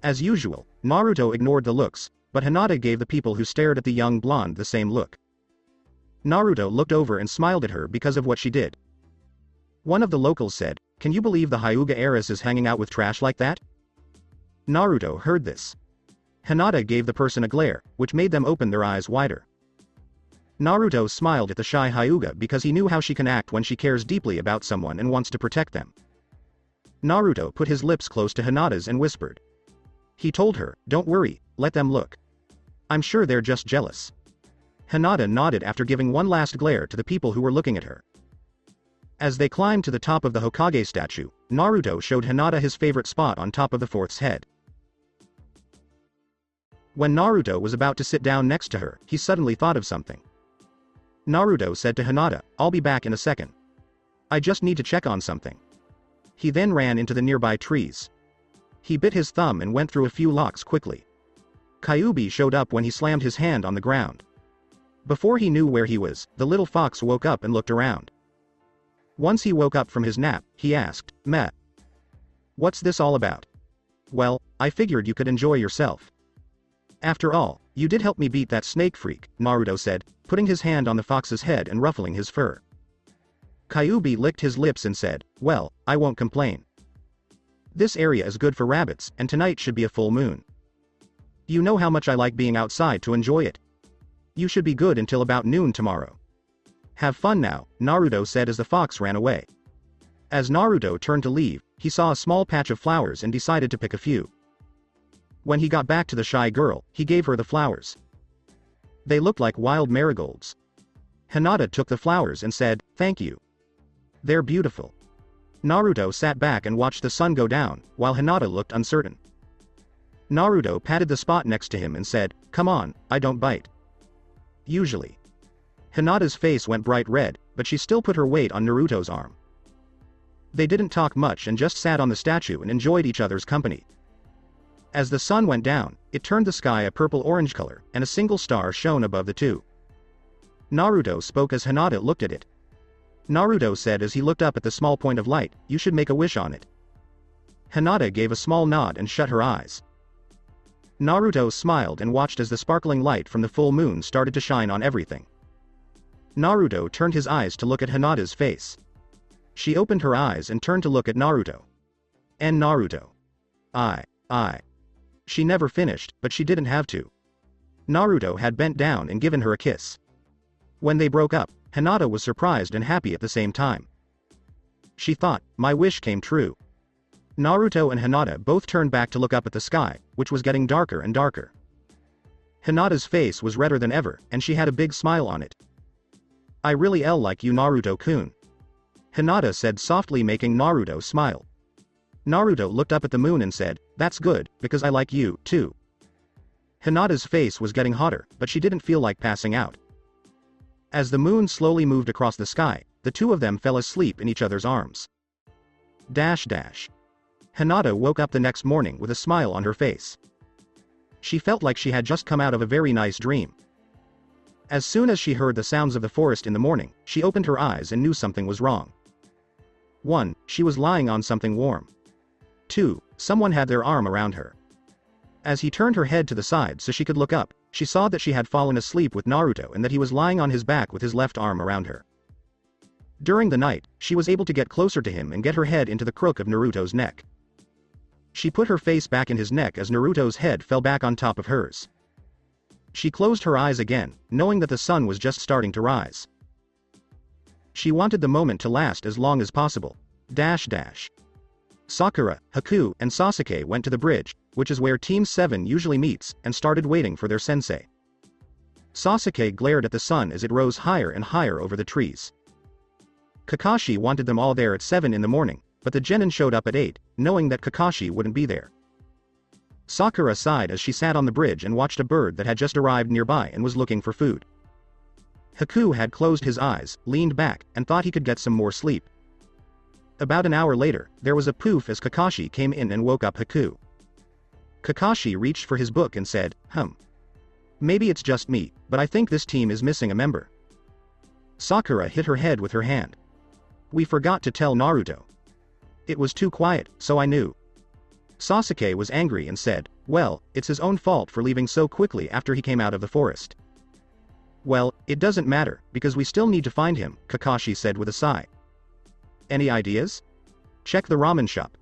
As usual, Naruto ignored the looks, but Hinata gave the people who stared at the young blonde the same look. Naruto looked over and smiled at her because of what she did. One of the locals said, "Can you believe the Hyuga heiress is hanging out with trash like that?" Naruto heard this. Hinata gave the person a glare, which made them open their eyes wider. Naruto smiled at the shy Hyuga because he knew how she can act when she cares deeply about someone and wants to protect them. Naruto put his lips close to Hinata's and whispered. He told her, "Don't worry, let them look. I'm sure they're just jealous." Hinata nodded after giving one last glare to the people who were looking at her. As they climbed to the top of the Hokage statue, Naruto showed Hinata his favorite spot on top of the fourth's head. When Naruto was about to sit down next to her, he suddenly thought of something. Naruto said to Hinata, "I'll be back in a second. I just need to check on something." He then ran into the nearby trees. He bit his thumb and went through a few locks quickly. Kyuubi showed up when he slammed his hand on the ground. Before he knew where he was, the little fox woke up and looked around. Once he woke up from his nap, he asked, "Meh. What's this all about?" "Well, I figured you could enjoy yourself. After all, you did help me beat that snake freak," Naruto said, putting his hand on the fox's head and ruffling his fur. Kyuubi licked his lips and said, "Well, I won't complain. This area is good for rabbits, and tonight should be a full moon. You know how much I like being outside to enjoy it. You should be good until about noon tomorrow. Have fun now," Naruto said as the fox ran away. As Naruto turned to leave, he saw a small patch of flowers and decided to pick a few. When he got back to the shy girl, he gave her the flowers. They looked like wild marigolds. Hinata took the flowers and said, "Thank you. They're beautiful." Naruto sat back and watched the sun go down, while Hinata looked uncertain. Naruto patted the spot next to him and said, "Come on, I don't bite." Usually. Hinata's face went bright red, but she still put her weight on Naruto's arm. They didn't talk much and just sat on the statue and enjoyed each other's company. As the sun went down, it turned the sky a purple-orange color, and a single star shone above the two. Naruto spoke as Hinata looked at it. Naruto said as he looked up at the small point of light, "You should make a wish on it." Hinata gave a small nod and shut her eyes. Naruto smiled and watched as the sparkling light from the full moon started to shine on everything. Naruto turned his eyes to look at Hinata's face. She opened her eyes and turned to look at Naruto. And Naruto. I. She never finished, but she didn't have to. Naruto had bent down and given her a kiss. When they broke up, Hinata was surprised and happy at the same time. She thought, "My wish came true." Naruto and Hinata both turned back to look up at the sky, which was getting darker and darker. Hinata's face was redder than ever, and she had a big smile on it. "I really like you, Naruto-kun," Hinata said softly, making Naruto smile. Naruto looked up at the moon and said, "That's good, because I like you, too." Hinata's face was getting hotter, but she didn't feel like passing out. As the moon slowly moved across the sky, the two of them fell asleep in each other's arms. Hinata woke up the next morning with a smile on her face. She felt like she had just come out of a very nice dream. As soon as she heard the sounds of the forest in the morning, she opened her eyes and knew something was wrong. 1. She was lying on something warm. 2. Someone had their arm around her. As he turned her head to the side so she could look up, she saw that she had fallen asleep with Naruto and that he was lying on his back with his left arm around her. During the night, she was able to get closer to him and get her head into the crook of Naruto's neck. She put her face back in his neck as Naruto's head fell back on top of hers. She closed her eyes again, knowing that the sun was just starting to rise. She wanted the moment to last as long as possible. Sakura, Haku, and Sasuke went to the bridge, which is where Team 7 usually meets, and started waiting for their sensei. Sasuke glared at the sun as it rose higher and higher over the trees. Kakashi wanted them all there at 7 in the morning, but the genin showed up at 8, knowing that Kakashi wouldn't be there. Sakura sighed as she sat on the bridge and watched a bird that had just arrived nearby and was looking for food. Haku had closed his eyes, leaned back, and thought he could get some more sleep. About an hour later, there was a poof as Kakashi came in and woke up Haku. Kakashi reached for his book and said, "Maybe it's just me, but I think this team is missing a member." Sakura hit her head with her hand. "We forgot to tell Naruto. It was too quiet, so I knew." Sasuke was angry and said, "Well, it's his own fault for leaving so quickly after he came out of the forest." "Well, it doesn't matter, because we still need to find him," Kakashi said with a sigh. "Any ideas?" "Check the ramen shop.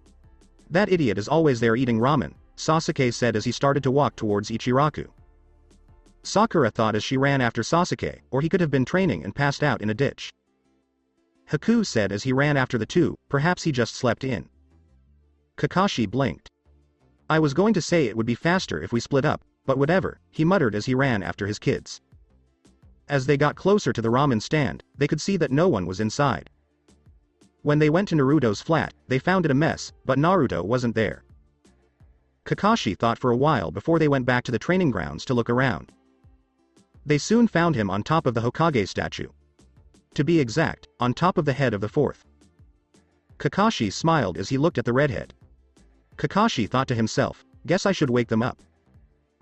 That idiot is always there eating ramen," Sasuke said as he started to walk towards Ichiraku. Sakura thought as she ran after Sasuke, or he could have been training and passed out in a ditch. Haku said as he ran after the two, perhaps he just slept in. Kakashi blinked. "I was going to say it would be faster if we split up, but whatever," he muttered as he ran after his kids. As they got closer to the ramen stand, they could see that no one was inside. When they went to Naruto's flat, they found it a mess, but Naruto wasn't there. Kakashi thought for a while before they went back to the training grounds to look around. They soon found him on top of the Hokage statue. To be exact, on top of the head of the fourth. Kakashi smiled as he looked at the redhead. Kakashi thought to himself, "Guess I should wake them up."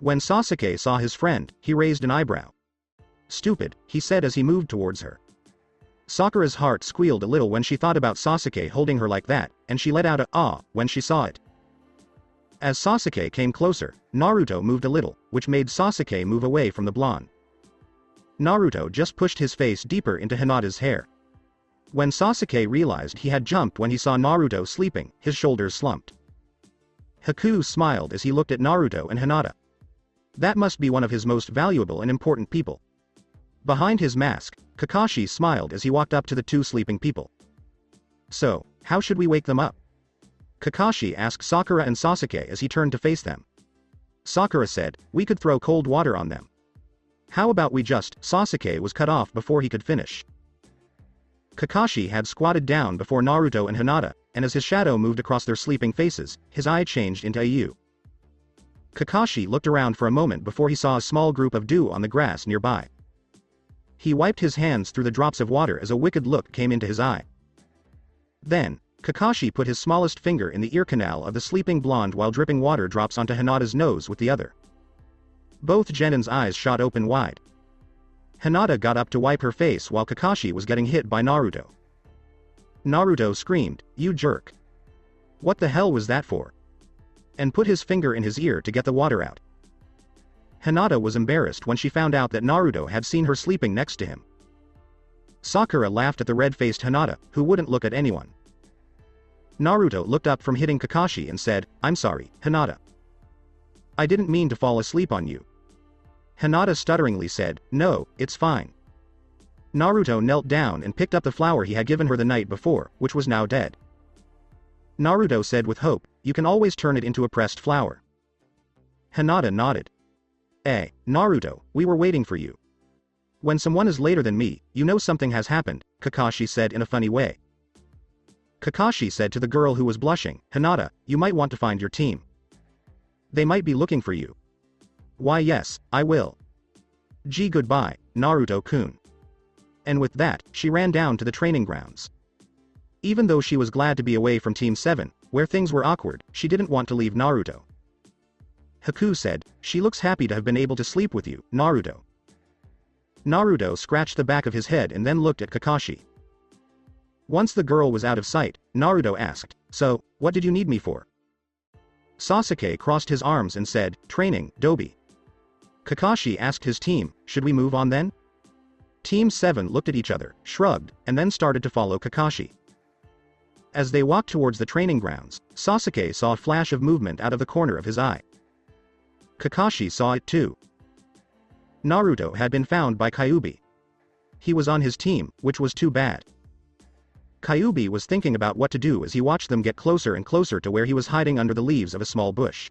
When Sasuke saw his friend, he raised an eyebrow. "Stupid," he said as he moved towards her. Sakura's heart squealed a little when she thought about Sasuke holding her like that, and she let out a "ah" when she saw it. As Sasuke came closer, Naruto moved a little, which made Sasuke move away from the blonde. Naruto just pushed his face deeper into Hinata's hair. When Sasuke realized he had jumped when he saw Naruto sleeping, his shoulders slumped. Haku smiled as he looked at Naruto and Hinata. That must be one of his most valuable and important people. Behind his mask, Kakashi smiled as he walked up to the two sleeping people. So, how should we wake them up? Kakashi asked Sakura and Sasuke as he turned to face them. Sakura said, we could throw cold water on them. How about we just— Sasuke was cut off before he could finish. Kakashi had squatted down before Naruto and Hinata, and as his shadow moved across their sleeping faces, his eye changed into a U. Kakashi looked around for a moment before he saw a small group of dew on the grass nearby. He wiped his hands through the drops of water as a wicked look came into his eye. Then, Kakashi put his smallest finger in the ear canal of the sleeping blonde while dripping water drops onto Hinata's nose with the other. Both genin's eyes shot open wide. Hinata got up to wipe her face while Kakashi was getting hit by Naruto. Naruto screamed, "You jerk. What the hell was that for?" and put his finger in his ear to get the water out. Hinata was embarrassed when she found out that Naruto had seen her sleeping next to him. Sakura laughed at the red-faced Hinata, who wouldn't look at anyone. Naruto looked up from hitting Kakashi and said, "I'm sorry, Hinata. I didn't mean to fall asleep on you." Hinata stutteringly said, "No, it's fine." Naruto knelt down and picked up the flower he had given her the night before, which was now dead. Naruto said with hope, "You can always turn it into a pressed flower." Hinata nodded. Naruto, we were waiting for you. When someone is later than me, you know something has happened," Kakashi said in a funny way. Kakashi said to the girl who was blushing, "Hinata, you might want to find your team. They might be looking for you." "Why yes, I will. Gee goodbye, Naruto-kun." And with that, she ran down to the training grounds. Even though she was glad to be away from Team 7, where things were awkward, she didn't want to leave Naruto. Haku said, "She looks happy to have been able to sleep with you, Naruto." Naruto scratched the back of his head and then looked at Kakashi. Once the girl was out of sight, Naruto asked, "So, what did you need me for?" Sasuke crossed his arms and said, "Training, Dobi." Kakashi asked his team, "Should we move on then?" Team 7 looked at each other, shrugged, and then started to follow Kakashi. As they walked towards the training grounds, Sasuke saw a flash of movement out of the corner of his eye. Kakashi saw it too. Naruto had been found by Kyuubi. He was on his team, which was too bad. Kyuubi was thinking about what to do as he watched them get closer and closer to where he was hiding under the leaves of a small bush.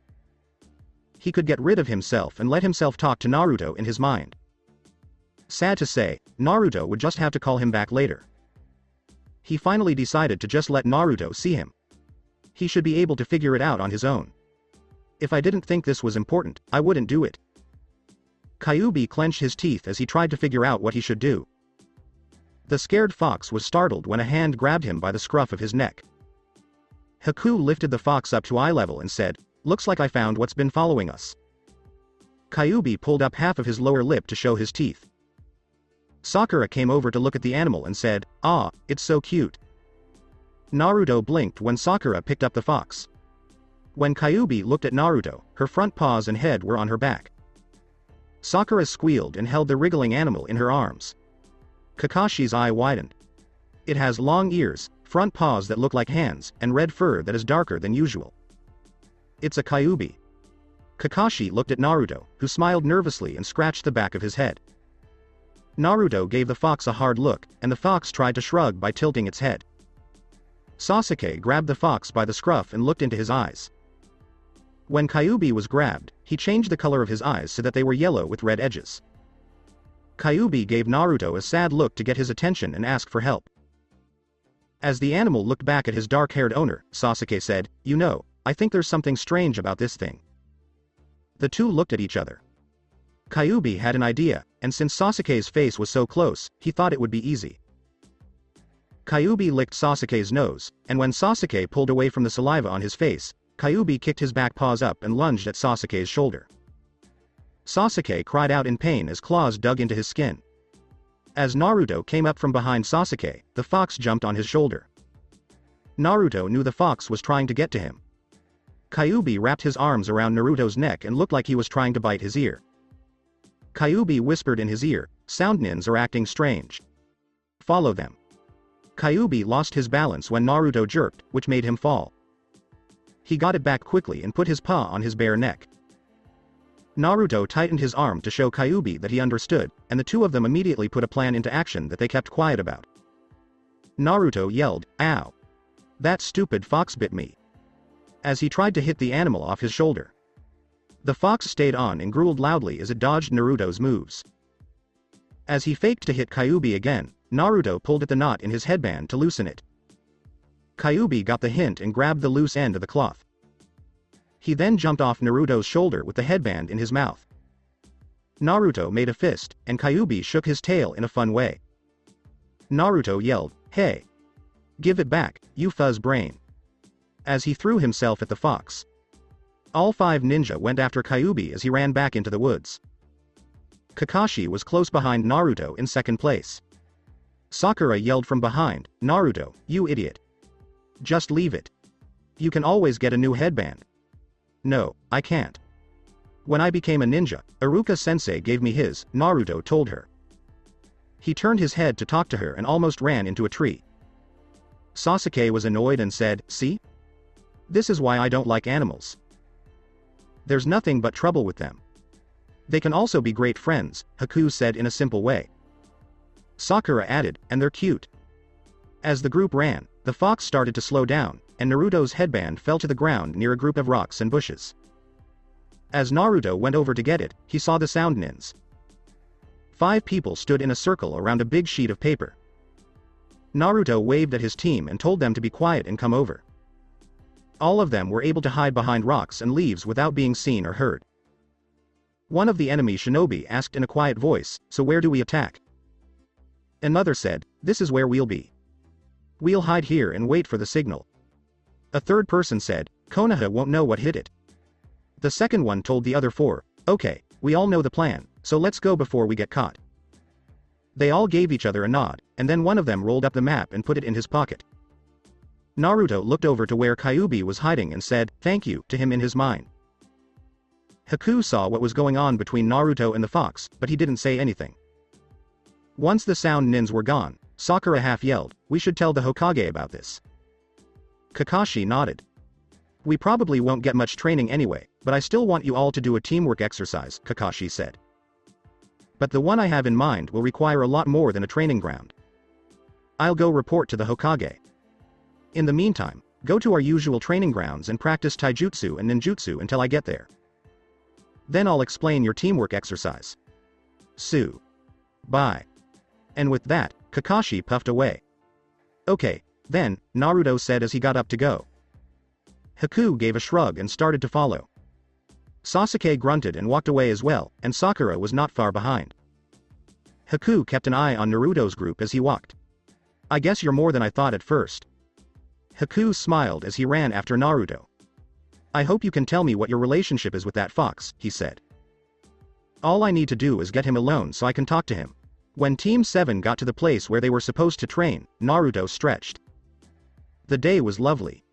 He could get rid of himself and let himself talk to Naruto in his mind. Sad to say, Naruto would just have to call him back later. He finally decided to just let Naruto see him. He should be able to figure it out on his own. If I didn't think this was important, I wouldn't do it. Kyuubi clenched his teeth as he tried to figure out what he should do. The scared fox was startled when a hand grabbed him by the scruff of his neck. Haku lifted the fox up to eye level and said, "Looks like I found what's been following us." Kyuubi pulled up half of his lower lip to show his teeth. Sakura came over to look at the animal and said, "Ah, it's so cute." Naruto blinked when Sakura picked up the fox. When Kyuubi looked at Naruto, her front paws and head were on her back. Sakura squealed and held the wriggling animal in her arms. Kakashi's eye widened. It has long ears, front paws that look like hands, and red fur that is darker than usual. It's a Kyuubi. Kakashi looked at Naruto, who smiled nervously and scratched the back of his head. Naruto gave the fox a hard look, and the fox tried to shrug by tilting its head. Sasuke grabbed the fox by the scruff and looked into his eyes. When Kyuubi was grabbed, he changed the color of his eyes so that they were yellow with red edges. Kyuubi gave Naruto a sad look to get his attention and asked for help. As the animal looked back at his dark-haired owner, Sasuke said, "You know, I think there's something strange about this thing." The two looked at each other. Kyuubi had an idea, and since Sasuke's face was so close, he thought it would be easy. Kyuubi licked Sasuke's nose, and when Sasuke pulled away from the saliva on his face, Kyuubi kicked his back paws up and lunged at Sasuke's shoulder. Sasuke cried out in pain as claws dug into his skin. As Naruto came up from behind Sasuke, the fox jumped on his shoulder. Naruto knew the fox was trying to get to him. Kyuubi wrapped his arms around Naruto's neck and looked like he was trying to bite his ear. Kyuubi whispered in his ear, "Sound nins are acting strange. Follow them." Kyuubi lost his balance when Naruto jerked, which made him fall. He got it back quickly and put his paw on his bare neck. Naruto tightened his arm to show Kyuubi that he understood, and the two of them immediately put a plan into action that they kept quiet about. Naruto yelled, "Ow! That stupid fox bit me," as he tried to hit the animal off his shoulder. The fox stayed on and growled loudly as it dodged Naruto's moves. As he faked to hit Kyuubi again, Naruto pulled at the knot in his headband to loosen it. Kyuubi got the hint and grabbed the loose end of the cloth. He then jumped off Naruto's shoulder with the headband in his mouth. Naruto made a fist, and Kyuubi shook his tail in a fun way. Naruto yelled, "Hey! Give it back, you fuzz brain!" as he threw himself at the fox. All 5 ninja went after Kyuubi as he ran back into the woods. Kakashi was close behind Naruto in second place. Sakura yelled from behind, "Naruto, you idiot! Just leave it. You can always get a new headband." "No, I can't. When I became a ninja, Iruka-sensei gave me his," Naruto told her. He turned his head to talk to her and almost ran into a tree. Sasuke was annoyed and said, "See? This is why I don't like animals. There's nothing but trouble with them. They can also be great friends," Haku said in a simple way. Sakura added, "And they're cute." As the group ran, the fox started to slow down, and Naruto's headband fell to the ground near a group of rocks and bushes. As Naruto went over to get it, he saw the sound nins. 5 people stood in a circle around a big sheet of paper. Naruto waved at his team and told them to be quiet and come over. All of them were able to hide behind rocks and leaves without being seen or heard. One of the enemy shinobi asked in a quiet voice, "So where do we attack?" Another said, "This is where we'll be. We'll hide here and wait for the signal." A third person said, "Konoha won't know what hit it." The second one told the other 4, "Okay, we all know the plan, so let's go before we get caught." They all gave each other a nod, and then one of them rolled up the map and put it in his pocket. Naruto looked over to where Kyuubi was hiding and said, "Thank you," to him in his mind. Haku saw what was going on between Naruto and the fox, but he didn't say anything. Once the sound nins were gone, Sakura half yelled, "We should tell the Hokage about this." Kakashi nodded. "We probably won't get much training anyway, but I still want you all to do a teamwork exercise," Kakashi said. "But the one I have in mind will require a lot more than a training ground. I'll go report to the Hokage. In the meantime, go to our usual training grounds and practice taijutsu and ninjutsu until I get there. Then I'll explain your teamwork exercise. Sue. Bye." And with that, Kakashi puffed away. "Okay, then," Naruto said as he got up to go. Haku gave a shrug and started to follow. Sasuke grunted and walked away as well, and Sakura was not far behind. Haku kept an eye on Naruto's group as he walked. "I guess you're more than I thought at first." Haku smiled as he ran after Naruto. "I hope you can tell me what your relationship is with that fox," he said. "All I need to do is get him alone so I can talk to him." When Team 7 got to the place where they were supposed to train, Naruto stretched. The day was lovely.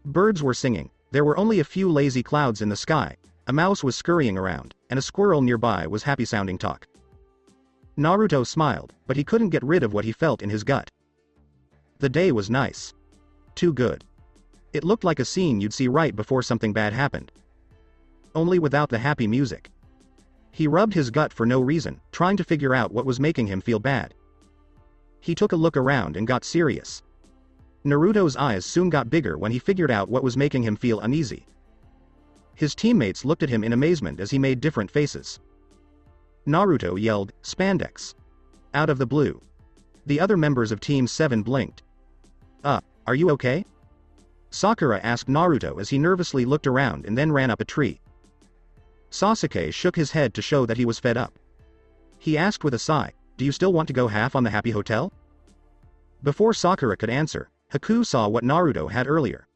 Birds were singing, there were only a few lazy clouds in the sky, a mouse was scurrying around, and a squirrel nearby was happy-sounding talk. Naruto smiled, but he couldn't get rid of what he felt in his gut. The day was nice. Too good. It looked like a scene you'd see right before something bad happened. Only without the happy music. He rubbed his gut for no reason, trying to figure out what was making him feel bad. He took a look around and got serious. Naruto's eyes soon got bigger when he figured out what was making him feel uneasy. His teammates looked at him in amazement as he made different faces. Naruto yelled, "Spandex!" out of the blue. The other members of Team 7 blinked. Are you okay?" Sakura asked Naruto as he nervously looked around and then ran up a tree. Sasuke shook his head to show that he was fed up. He asked with a sigh, "Do you still want to go half on the Happy Hotel?" Before Sakura could answer, Haku saw what Naruto had earlier.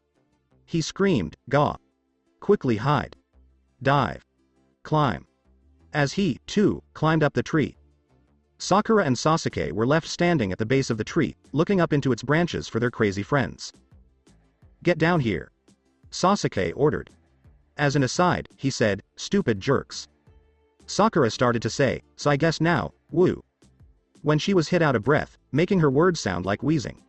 He screamed, "Gaw! Quickly hide! Dive! Climb!" as he, too, climbed up the tree. Sakura and Sasuke were left standing at the base of the tree, looking up into its branches for their crazy friends. "Get down here," Sasuke ordered. As an aside, he said, "Stupid jerks." Sakura started to say, "So I guess now, woo," when she was hit out of breath, making her words sound like wheezing.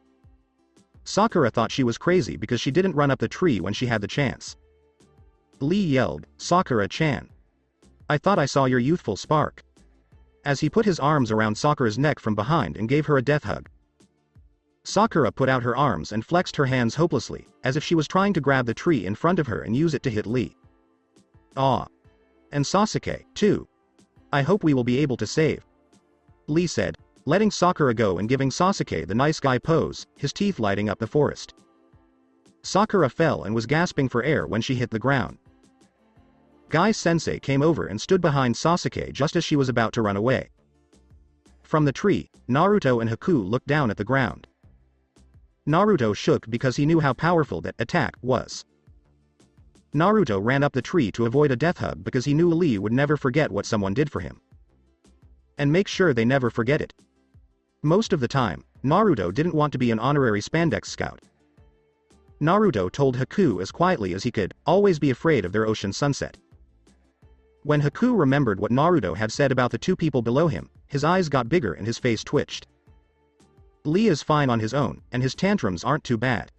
Sakura thought she was crazy because she didn't run up the tree when she had the chance. Lee yelled, "Sakura-chan. I thought I saw your youthful spark," as he put his arms around Sakura's neck from behind and gave her a death hug. Sakura put out her arms and flexed her hands hopelessly, as if she was trying to grab the tree in front of her and use it to hit Lee. "Aw. And Sasuke, too. I hope we will be able to save," Lee said, letting Sakura go and giving Sasuke the nice guy pose, his teeth lighting up the forest. Sakura fell and was gasping for air when she hit the ground. Guy-sensei came over and stood behind Sasuke just as she was about to run away. From the tree, Naruto and Haku looked down at the ground. Naruto shook because he knew how powerful that attack was. Naruto ran up the tree to avoid a death hug because he knew Lee would never forget what someone did for him. And make sure they never forget it. Most of the time, Naruto didn't want to be an honorary spandex scout. Naruto told Haku as quietly as he could, always be afraid of their ocean sunset. When Haku remembered what Naruto had said about the two people below him, his eyes got bigger and his face twitched. Lee is fine on his own, and his tantrums aren't too bad.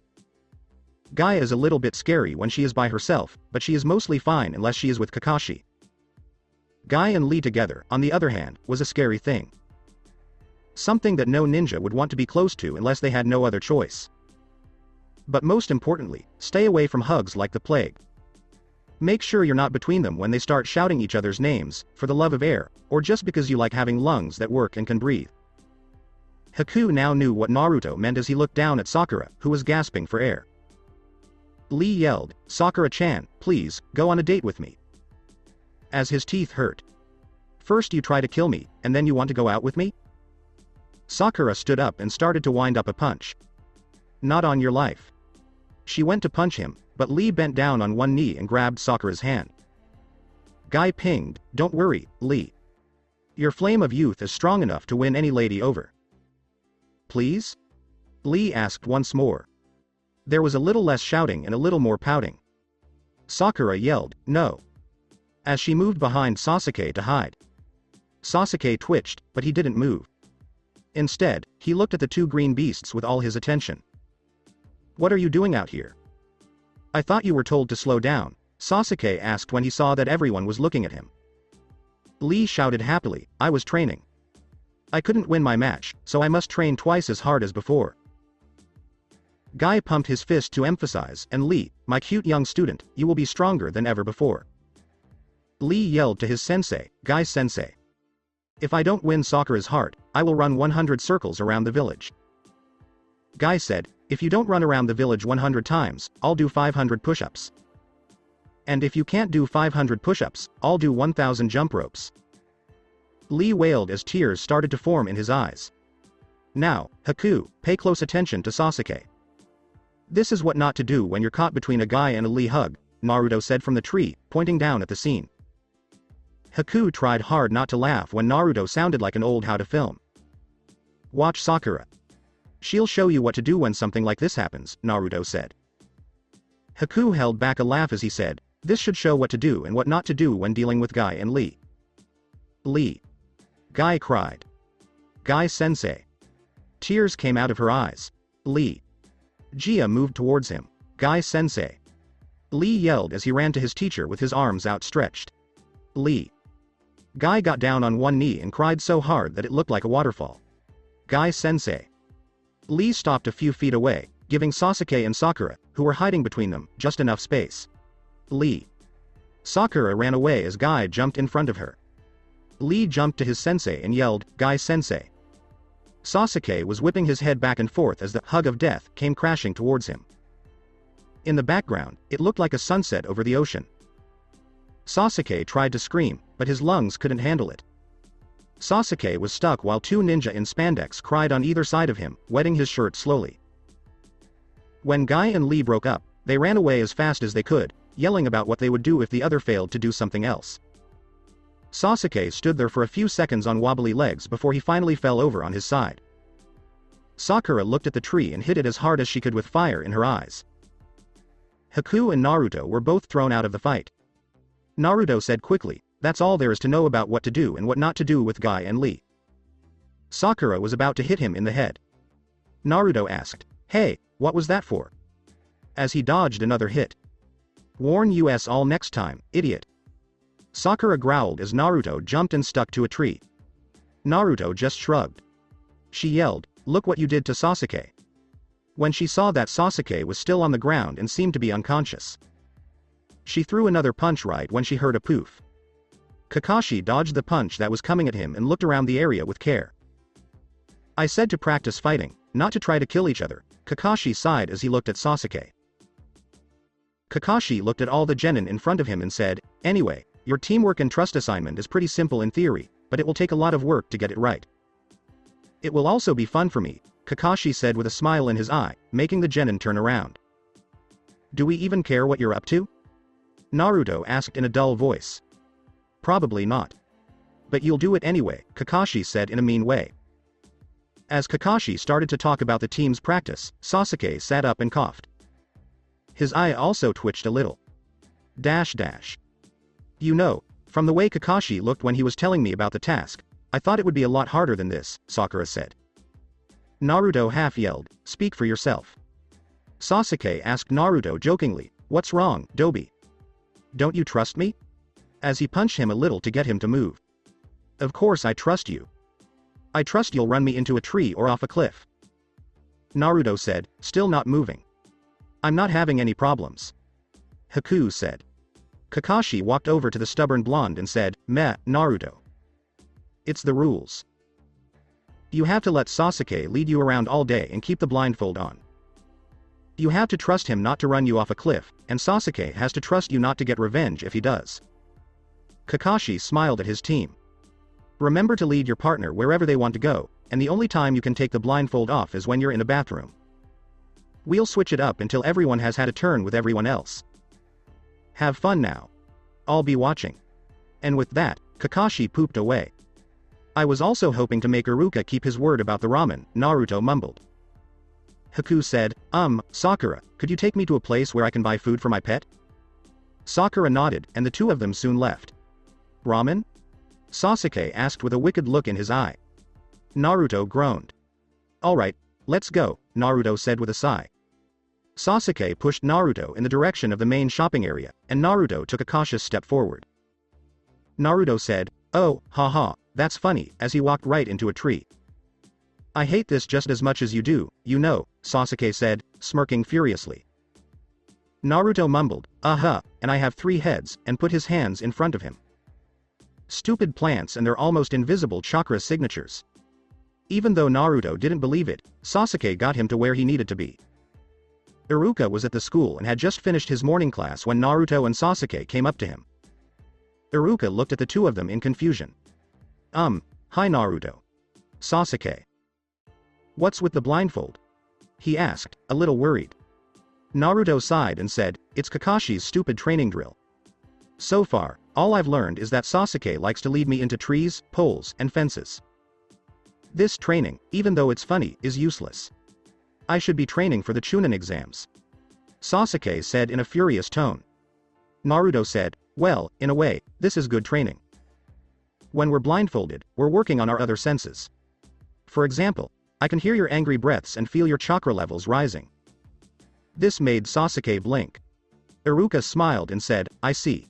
Guy is a little bit scary when she is by herself, but she is mostly fine unless she is with Kakashi. Guy and Lee together, on the other hand, was a scary thing. Something that no ninja would want to be close to unless they had no other choice. But most importantly, stay away from hugs like the plague. Make sure you're not between them when they start shouting each other's names, for the love of air, or just because you like having lungs that work and can breathe. Haku now knew what Naruto meant as he looked down at Sakura, who was gasping for air. Lee yelled, "Sakura-chan, please, go on a date with me." As his teeth hurt. "First you try to kill me, and then you want to go out with me?" Sakura stood up and started to wind up a punch. "Not on your life." She went to punch him, but Lee bent down on one knee and grabbed Sakura's hand. Guy pinged, "Don't worry, Lee. Your flame of youth is strong enough to win any lady over." "Please?" Lee asked once more. There was a little less shouting and a little more pouting. Sakura yelled, "No," as she moved behind Sasuke to hide. Sasuke twitched, but he didn't move. Instead, he looked at the two green beasts with all his attention. "What are you doing out here?" "I thought you were told to slow down," Sasuke asked when he saw that everyone was looking at him. Lee shouted happily, "I was training. I couldn't win my match, so I must train twice as hard as before." Guy pumped his fist to emphasize, "And Lee, my cute young student, you will be stronger than ever before." Lee yelled to his sensei, "Guy-sensei. If I don't win Sakura's heart, I will run 100 circles around the village." Guy said, "If you don't run around the village 100 times, I'll do 500 push-ups. And if you can't do 500 push-ups, I'll do 1,000 jump ropes." Lee wailed as tears started to form in his eyes. "Now, Haku, pay close attention to Sasuke. This is what not to do when you're caught between a Guy and a Lee hug," Naruto said from the tree, pointing down at the scene. Haku tried hard not to laugh when Naruto sounded like an old how to film. "Watch Sakura. She'll show you what to do when something like this happens," Naruto said. Haku held back a laugh as he said, "This should show what to do and what not to do when dealing with Guy and Lee." "Lee." Guy cried. "Guy-sensei." Tears came out of her eyes. "Lee." Gia moved towards him. "Guy-sensei." Lee yelled as he ran to his teacher with his arms outstretched. "Lee." Guy got down on one knee and cried so hard that it looked like a waterfall. "Guy-sensei." Lee stopped a few feet away, giving Sasuke and Sakura, who were hiding between them, just enough space. "Lee." Sakura ran away as Guy jumped in front of her. Lee jumped to his sensei and yelled, "Guy-sensei." Sasuke was whipping his head back and forth as the hug of death came crashing towards him. In the background, it looked like a sunset over the ocean. Sasuke tried to scream, but his lungs couldn't handle it. Sasuke was stuck while two ninja in spandex cried on either side of him, wetting his shirt slowly. When Guy and Lee broke up, they ran away as fast as they could, yelling about what they would do if the other failed to do something else. Sasuke stood there for a few seconds on wobbly legs before he finally fell over on his side. Sakura looked at the tree and hit it as hard as she could with fire in her eyes. Haku and Naruto were both thrown out of the fight. Naruto said quickly, "That's all there is to know about what to do and what not to do with Guy and Lee." Sakura was about to hit him in the head. Naruto asked, "Hey, what was that for?" As he dodged another hit. "Warn us all next time, idiot." Sakura growled as Naruto jumped and stuck to a tree. Naruto just shrugged. She yelled, "Look what you did to Sasuke." When she saw that Sasuke was still on the ground and seemed to be unconscious. She threw another punch right when she heard a poof. Kakashi dodged the punch that was coming at him and looked around the area with care. "I said to practice fighting, not to try to kill each other," Kakashi sighed as he looked at Sasuke. Kakashi looked at all the genin in front of him and said, "Anyway, your teamwork and trust assignment is pretty simple in theory, but it will take a lot of work to get it right." "It will also be fun for me," Kakashi said with a smile in his eye, making the genin turn around. "Do we even care what you're up to?" Naruto asked in a dull voice. "Probably not. But you'll do it anyway," Kakashi said in a mean way. As Kakashi started to talk about the team's practice, Sasuke sat up and coughed. His eye also twitched a little. You know, from the way Kakashi looked when he was telling me about the task, I thought it would be a lot harder than this, Sakura said. Naruto half yelled, "Speak for yourself." Sasuke asked Naruto jokingly, "What's wrong, Dobi? Don't you trust me?" As he punched him a little to get him to move. "Of course I trust you. I trust you'll run me into a tree or off a cliff." Naruto said, still not moving. "I'm not having any problems." Haku said. Kakashi walked over to the stubborn blonde and said, "Meh, Naruto. It's the rules. You have to let Sasuke lead you around all day and keep the blindfold on. You have to trust him not to run you off a cliff, and Sasuke has to trust you not to get revenge if he does." Kakashi smiled at his team. "Remember to lead your partner wherever they want to go, and the only time you can take the blindfold off is when you're in a bathroom. We'll switch it up until everyone has had a turn with everyone else. Have fun now. I'll be watching." And with that, Kakashi pooped away. "I was also hoping to make Iruka keep his word about the ramen," Naruto mumbled. Haku said, Sakura, could you take me to a place where I can buy food for my pet?" Sakura nodded, and the two of them soon left. "Ramen?" Sasuke asked with a wicked look in his eye. Naruto groaned. "Alright, let's go," Naruto said with a sigh. Sasuke pushed Naruto in the direction of the main shopping area, and Naruto took a cautious step forward. Naruto said, "Oh, haha, that's funny," as he walked right into a tree. "I hate this just as much as you do, you know," Sasuke said, smirking furiously. Naruto mumbled, and I have 3 heads," and put his hands in front of him. Stupid plants and their almost invisible chakra signatures. Even though Naruto didn't believe it, Sasuke got him to where he needed to be. Iruka was at the school and had just finished his morning class when Naruto and Sasuke came up to him. Iruka looked at the two of them in confusion. Hi Naruto. Sasuke. What's with the blindfold?" he asked, a little worried. Naruto sighed and said, "It's Kakashi's stupid training drill. So far, all I've learned is that Sasuke likes to lead me into trees, poles, and fences. This training, even though it's funny, is useless. I should be training for the chunin exams," Sasuke said in a furious tone. Naruto said, "Well, in a way, this is good training. When we're blindfolded, we're working on our other senses. For example, I can hear your angry breaths and feel your chakra levels rising." This made Sasuke blink. Iruka smiled and said, "I see.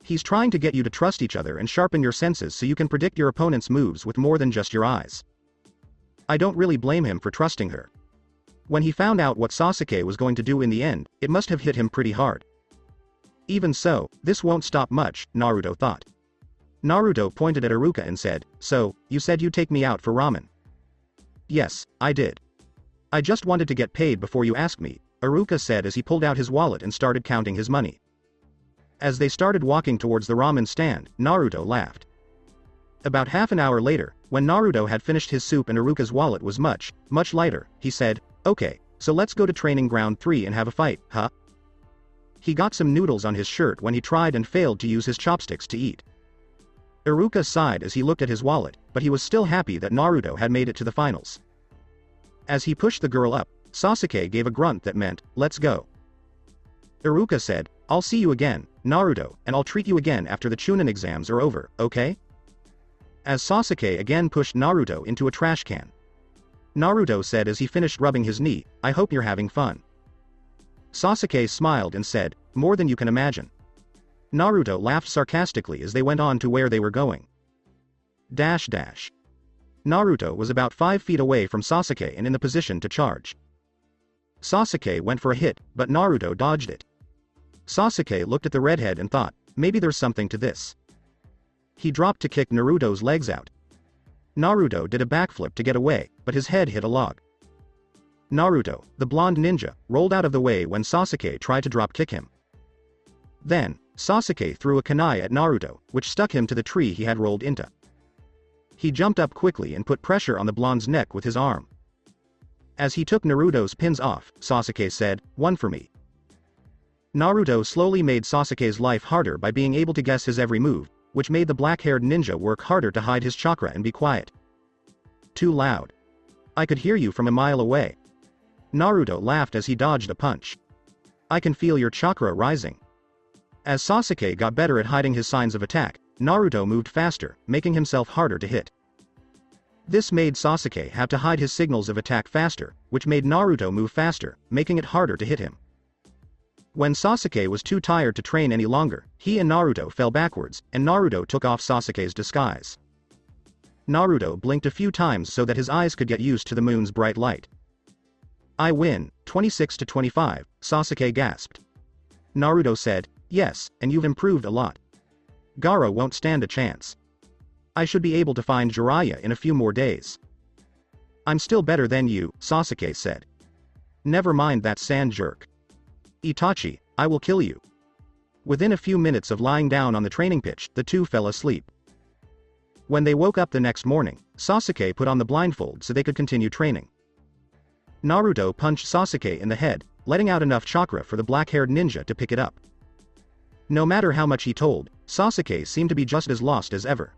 He's trying to get you to trust each other and sharpen your senses so you can predict your opponent's moves with more than just your eyes. I don't really blame him for trusting her. When he found out what Sasuke was going to do in the end, it must have hit him pretty hard. Even so, this won't stop much," Naruto thought. Naruto pointed at Iruka and said, "So, you said you'd take me out for ramen?" "Yes, I did. I just wanted to get paid before you asked me," Iruka said as he pulled out his wallet and started counting his money. As they started walking towards the ramen stand, Naruto laughed. About half an hour later, when Naruto had finished his soup and Iruka's wallet was much lighter, he said, "Okay, so let's go to training ground 3 and have a fight, huh?" He got some noodles on his shirt when he tried and failed to use his chopsticks to eat. Iruka sighed as he looked at his wallet, but he was still happy that Naruto had made it to the finals. As he pushed the girl up, Sasuke gave a grunt that meant, "Let's go." Iruka said, "I'll see you again, Naruto, and I'll treat you again after the chunin exams are over, okay?" As Sasuke again pushed Naruto into a trash can. Naruto said as he finished rubbing his knee, "I hope you're having fun." Sasuke smiled and said, "More than you can imagine." Naruto laughed sarcastically as they went on to where they were going. Naruto was about 5 feet away from Sasuke and in the position to charge. Sasuke went for a hit, but Naruto dodged it. Sasuke looked at the redhead and thought, maybe there's something to this. He dropped to kick Naruto's legs out. Naruto did a backflip to get away, but his head hit a log. Naruto, the blonde ninja, rolled out of the way when Sasuke tried to drop kick him. Then, Sasuke threw a kunai at Naruto, which stuck him to the tree he had rolled into. He jumped up quickly and put pressure on the blonde's neck with his arm. As he took Naruto's pins off, Sasuke said, "One for me." Naruto slowly made Sasuke's life harder by being able to guess his every move, which made the black-haired ninja work harder to hide his chakra and be quiet. "Too loud. I could hear you from a mile away." Naruto laughed as he dodged a punch. "I can feel your chakra rising." As Sasuke got better at hiding his signs of attack, Naruto moved faster, making himself harder to hit. This made Sasuke have to hide his signals of attack faster, which made Naruto move faster, making it harder to hit him. When Sasuke was too tired to train any longer, he and Naruto fell backwards, and Naruto took off Sasuke's disguise. Naruto blinked a few times so that his eyes could get used to the moon's bright light. "I win, 26-25, Sasuke gasped. Naruto said, "Yes, and you've improved a lot. Gaara won't stand a chance. I should be able to find Jiraiya in a few more days." "I'm still better than you," Sasuke said. "Never mind that sand jerk. Itachi, I will kill you." Within a few minutes of lying down on the training pitch, the two fell asleep. When they woke up the next morning, Sasuke put on the blindfold so they could continue training. Naruto punched Sasuke in the head, letting out enough chakra for the black-haired ninja to pick it up. No matter how much he told, Sasuke seemed to be just as lost as ever.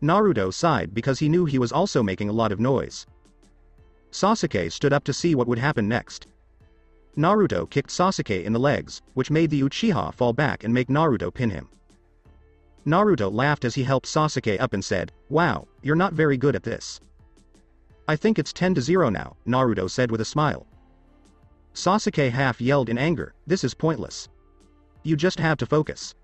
Naruto sighed because he knew he was also making a lot of noise. Sasuke stood up to see what would happen next. Naruto kicked Sasuke in the legs, which made the Uchiha fall back and make Naruto pin him. Naruto laughed as he helped Sasuke up and said, "Wow, you're not very good at this." "I think it's 10-0 now," Naruto said with a smile. Sasuke half yelled in anger, "This is pointless. You just have to focus."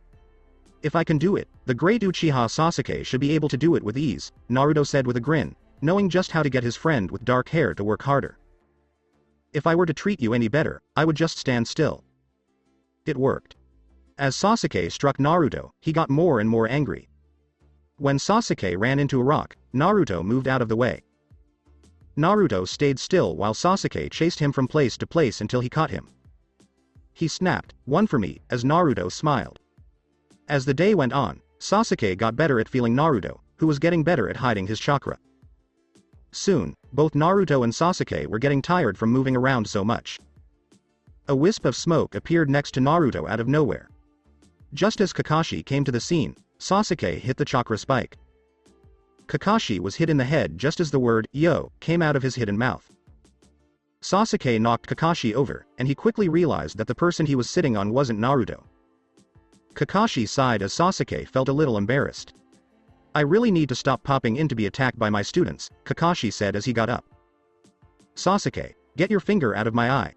"If I can do it, the great Uchiha Sasuke should be able to do it with ease," Naruto said with a grin, knowing just how to get his friend with dark hair to work harder. "If I were to treat you any better, I would just stand still." It worked. As Sasuke struck Naruto, he got more and more angry. When Sasuke ran into a rock, Naruto moved out of the way. Naruto stayed still while Sasuke chased him from place to place until he caught him. He snapped, "One for me," as Naruto smiled. As the day went on, Sasuke got better at feeling Naruto, who was getting better at hiding his chakra. Soon, both Naruto and Sasuke were getting tired from moving around so much. A wisp of smoke appeared next to Naruto out of nowhere. Just as Kakashi came to the scene, Sasuke hit the chakra spike. Kakashi was hit in the head just as the word, "Yo," came out of his hidden mouth. Sasuke knocked Kakashi over, and he quickly realized that the person he was sitting on wasn't Naruto. Kakashi sighed as Sasuke felt a little embarrassed. "I really need to stop popping in to be attacked by my students," Kakashi said as he got up. "Sasuke, get your finger out of my eye.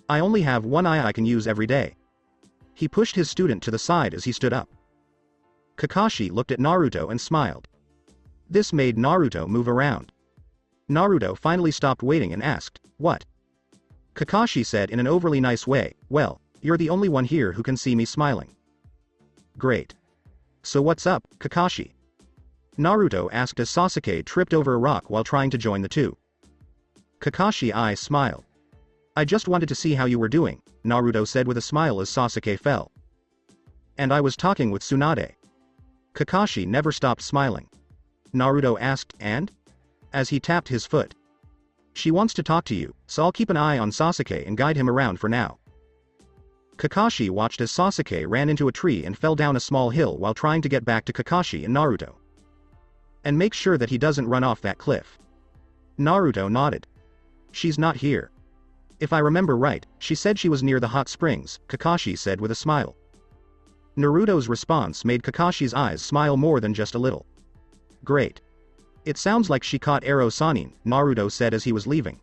I only have one eye I can use every day." He pushed his student to the side as he stood up. Kakashi looked at Naruto and smiled. This made Naruto move around. Naruto finally stopped waiting and asked, "What?" Kakashi said in an overly nice way, "Well, you're the only one here who can see me smiling." "Great. So what's up, Kakashi?" Naruto asked as Sasuke tripped over a rock while trying to join the two. Kakashi's eyes smiled. "I just wanted to see how you were doing," Naruto said with a smile as Sasuke fell. "And I was talking with Tsunade." Kakashi never stopped smiling. Naruto asked, "And?" as he tapped his foot. "She wants to talk to you, so I'll keep an eye on Sasuke and guide him around for now." Kakashi watched as Sasuke ran into a tree and fell down a small hill while trying to get back to Kakashi and Naruto. And make sure that he doesn't run off that cliff. Naruto nodded. She's not here. If I remember right, she said she was near the hot springs, Kakashi said with a smile. Naruto's response made Kakashi's eyes smile more than just a little. Great. It sounds like she caught arrow Sanin, Naruto said as he was leaving.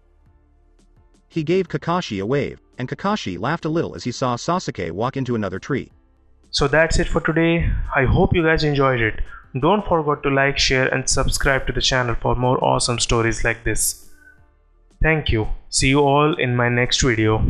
He gave Kakashi a wave, and Kakashi laughed a little as he saw Sasuke walk into another tree. So that's it for today. I hope you guys enjoyed it. Don't forget to like, share and subscribe to the channel for more awesome stories like this. Thank you. See you all in my next video.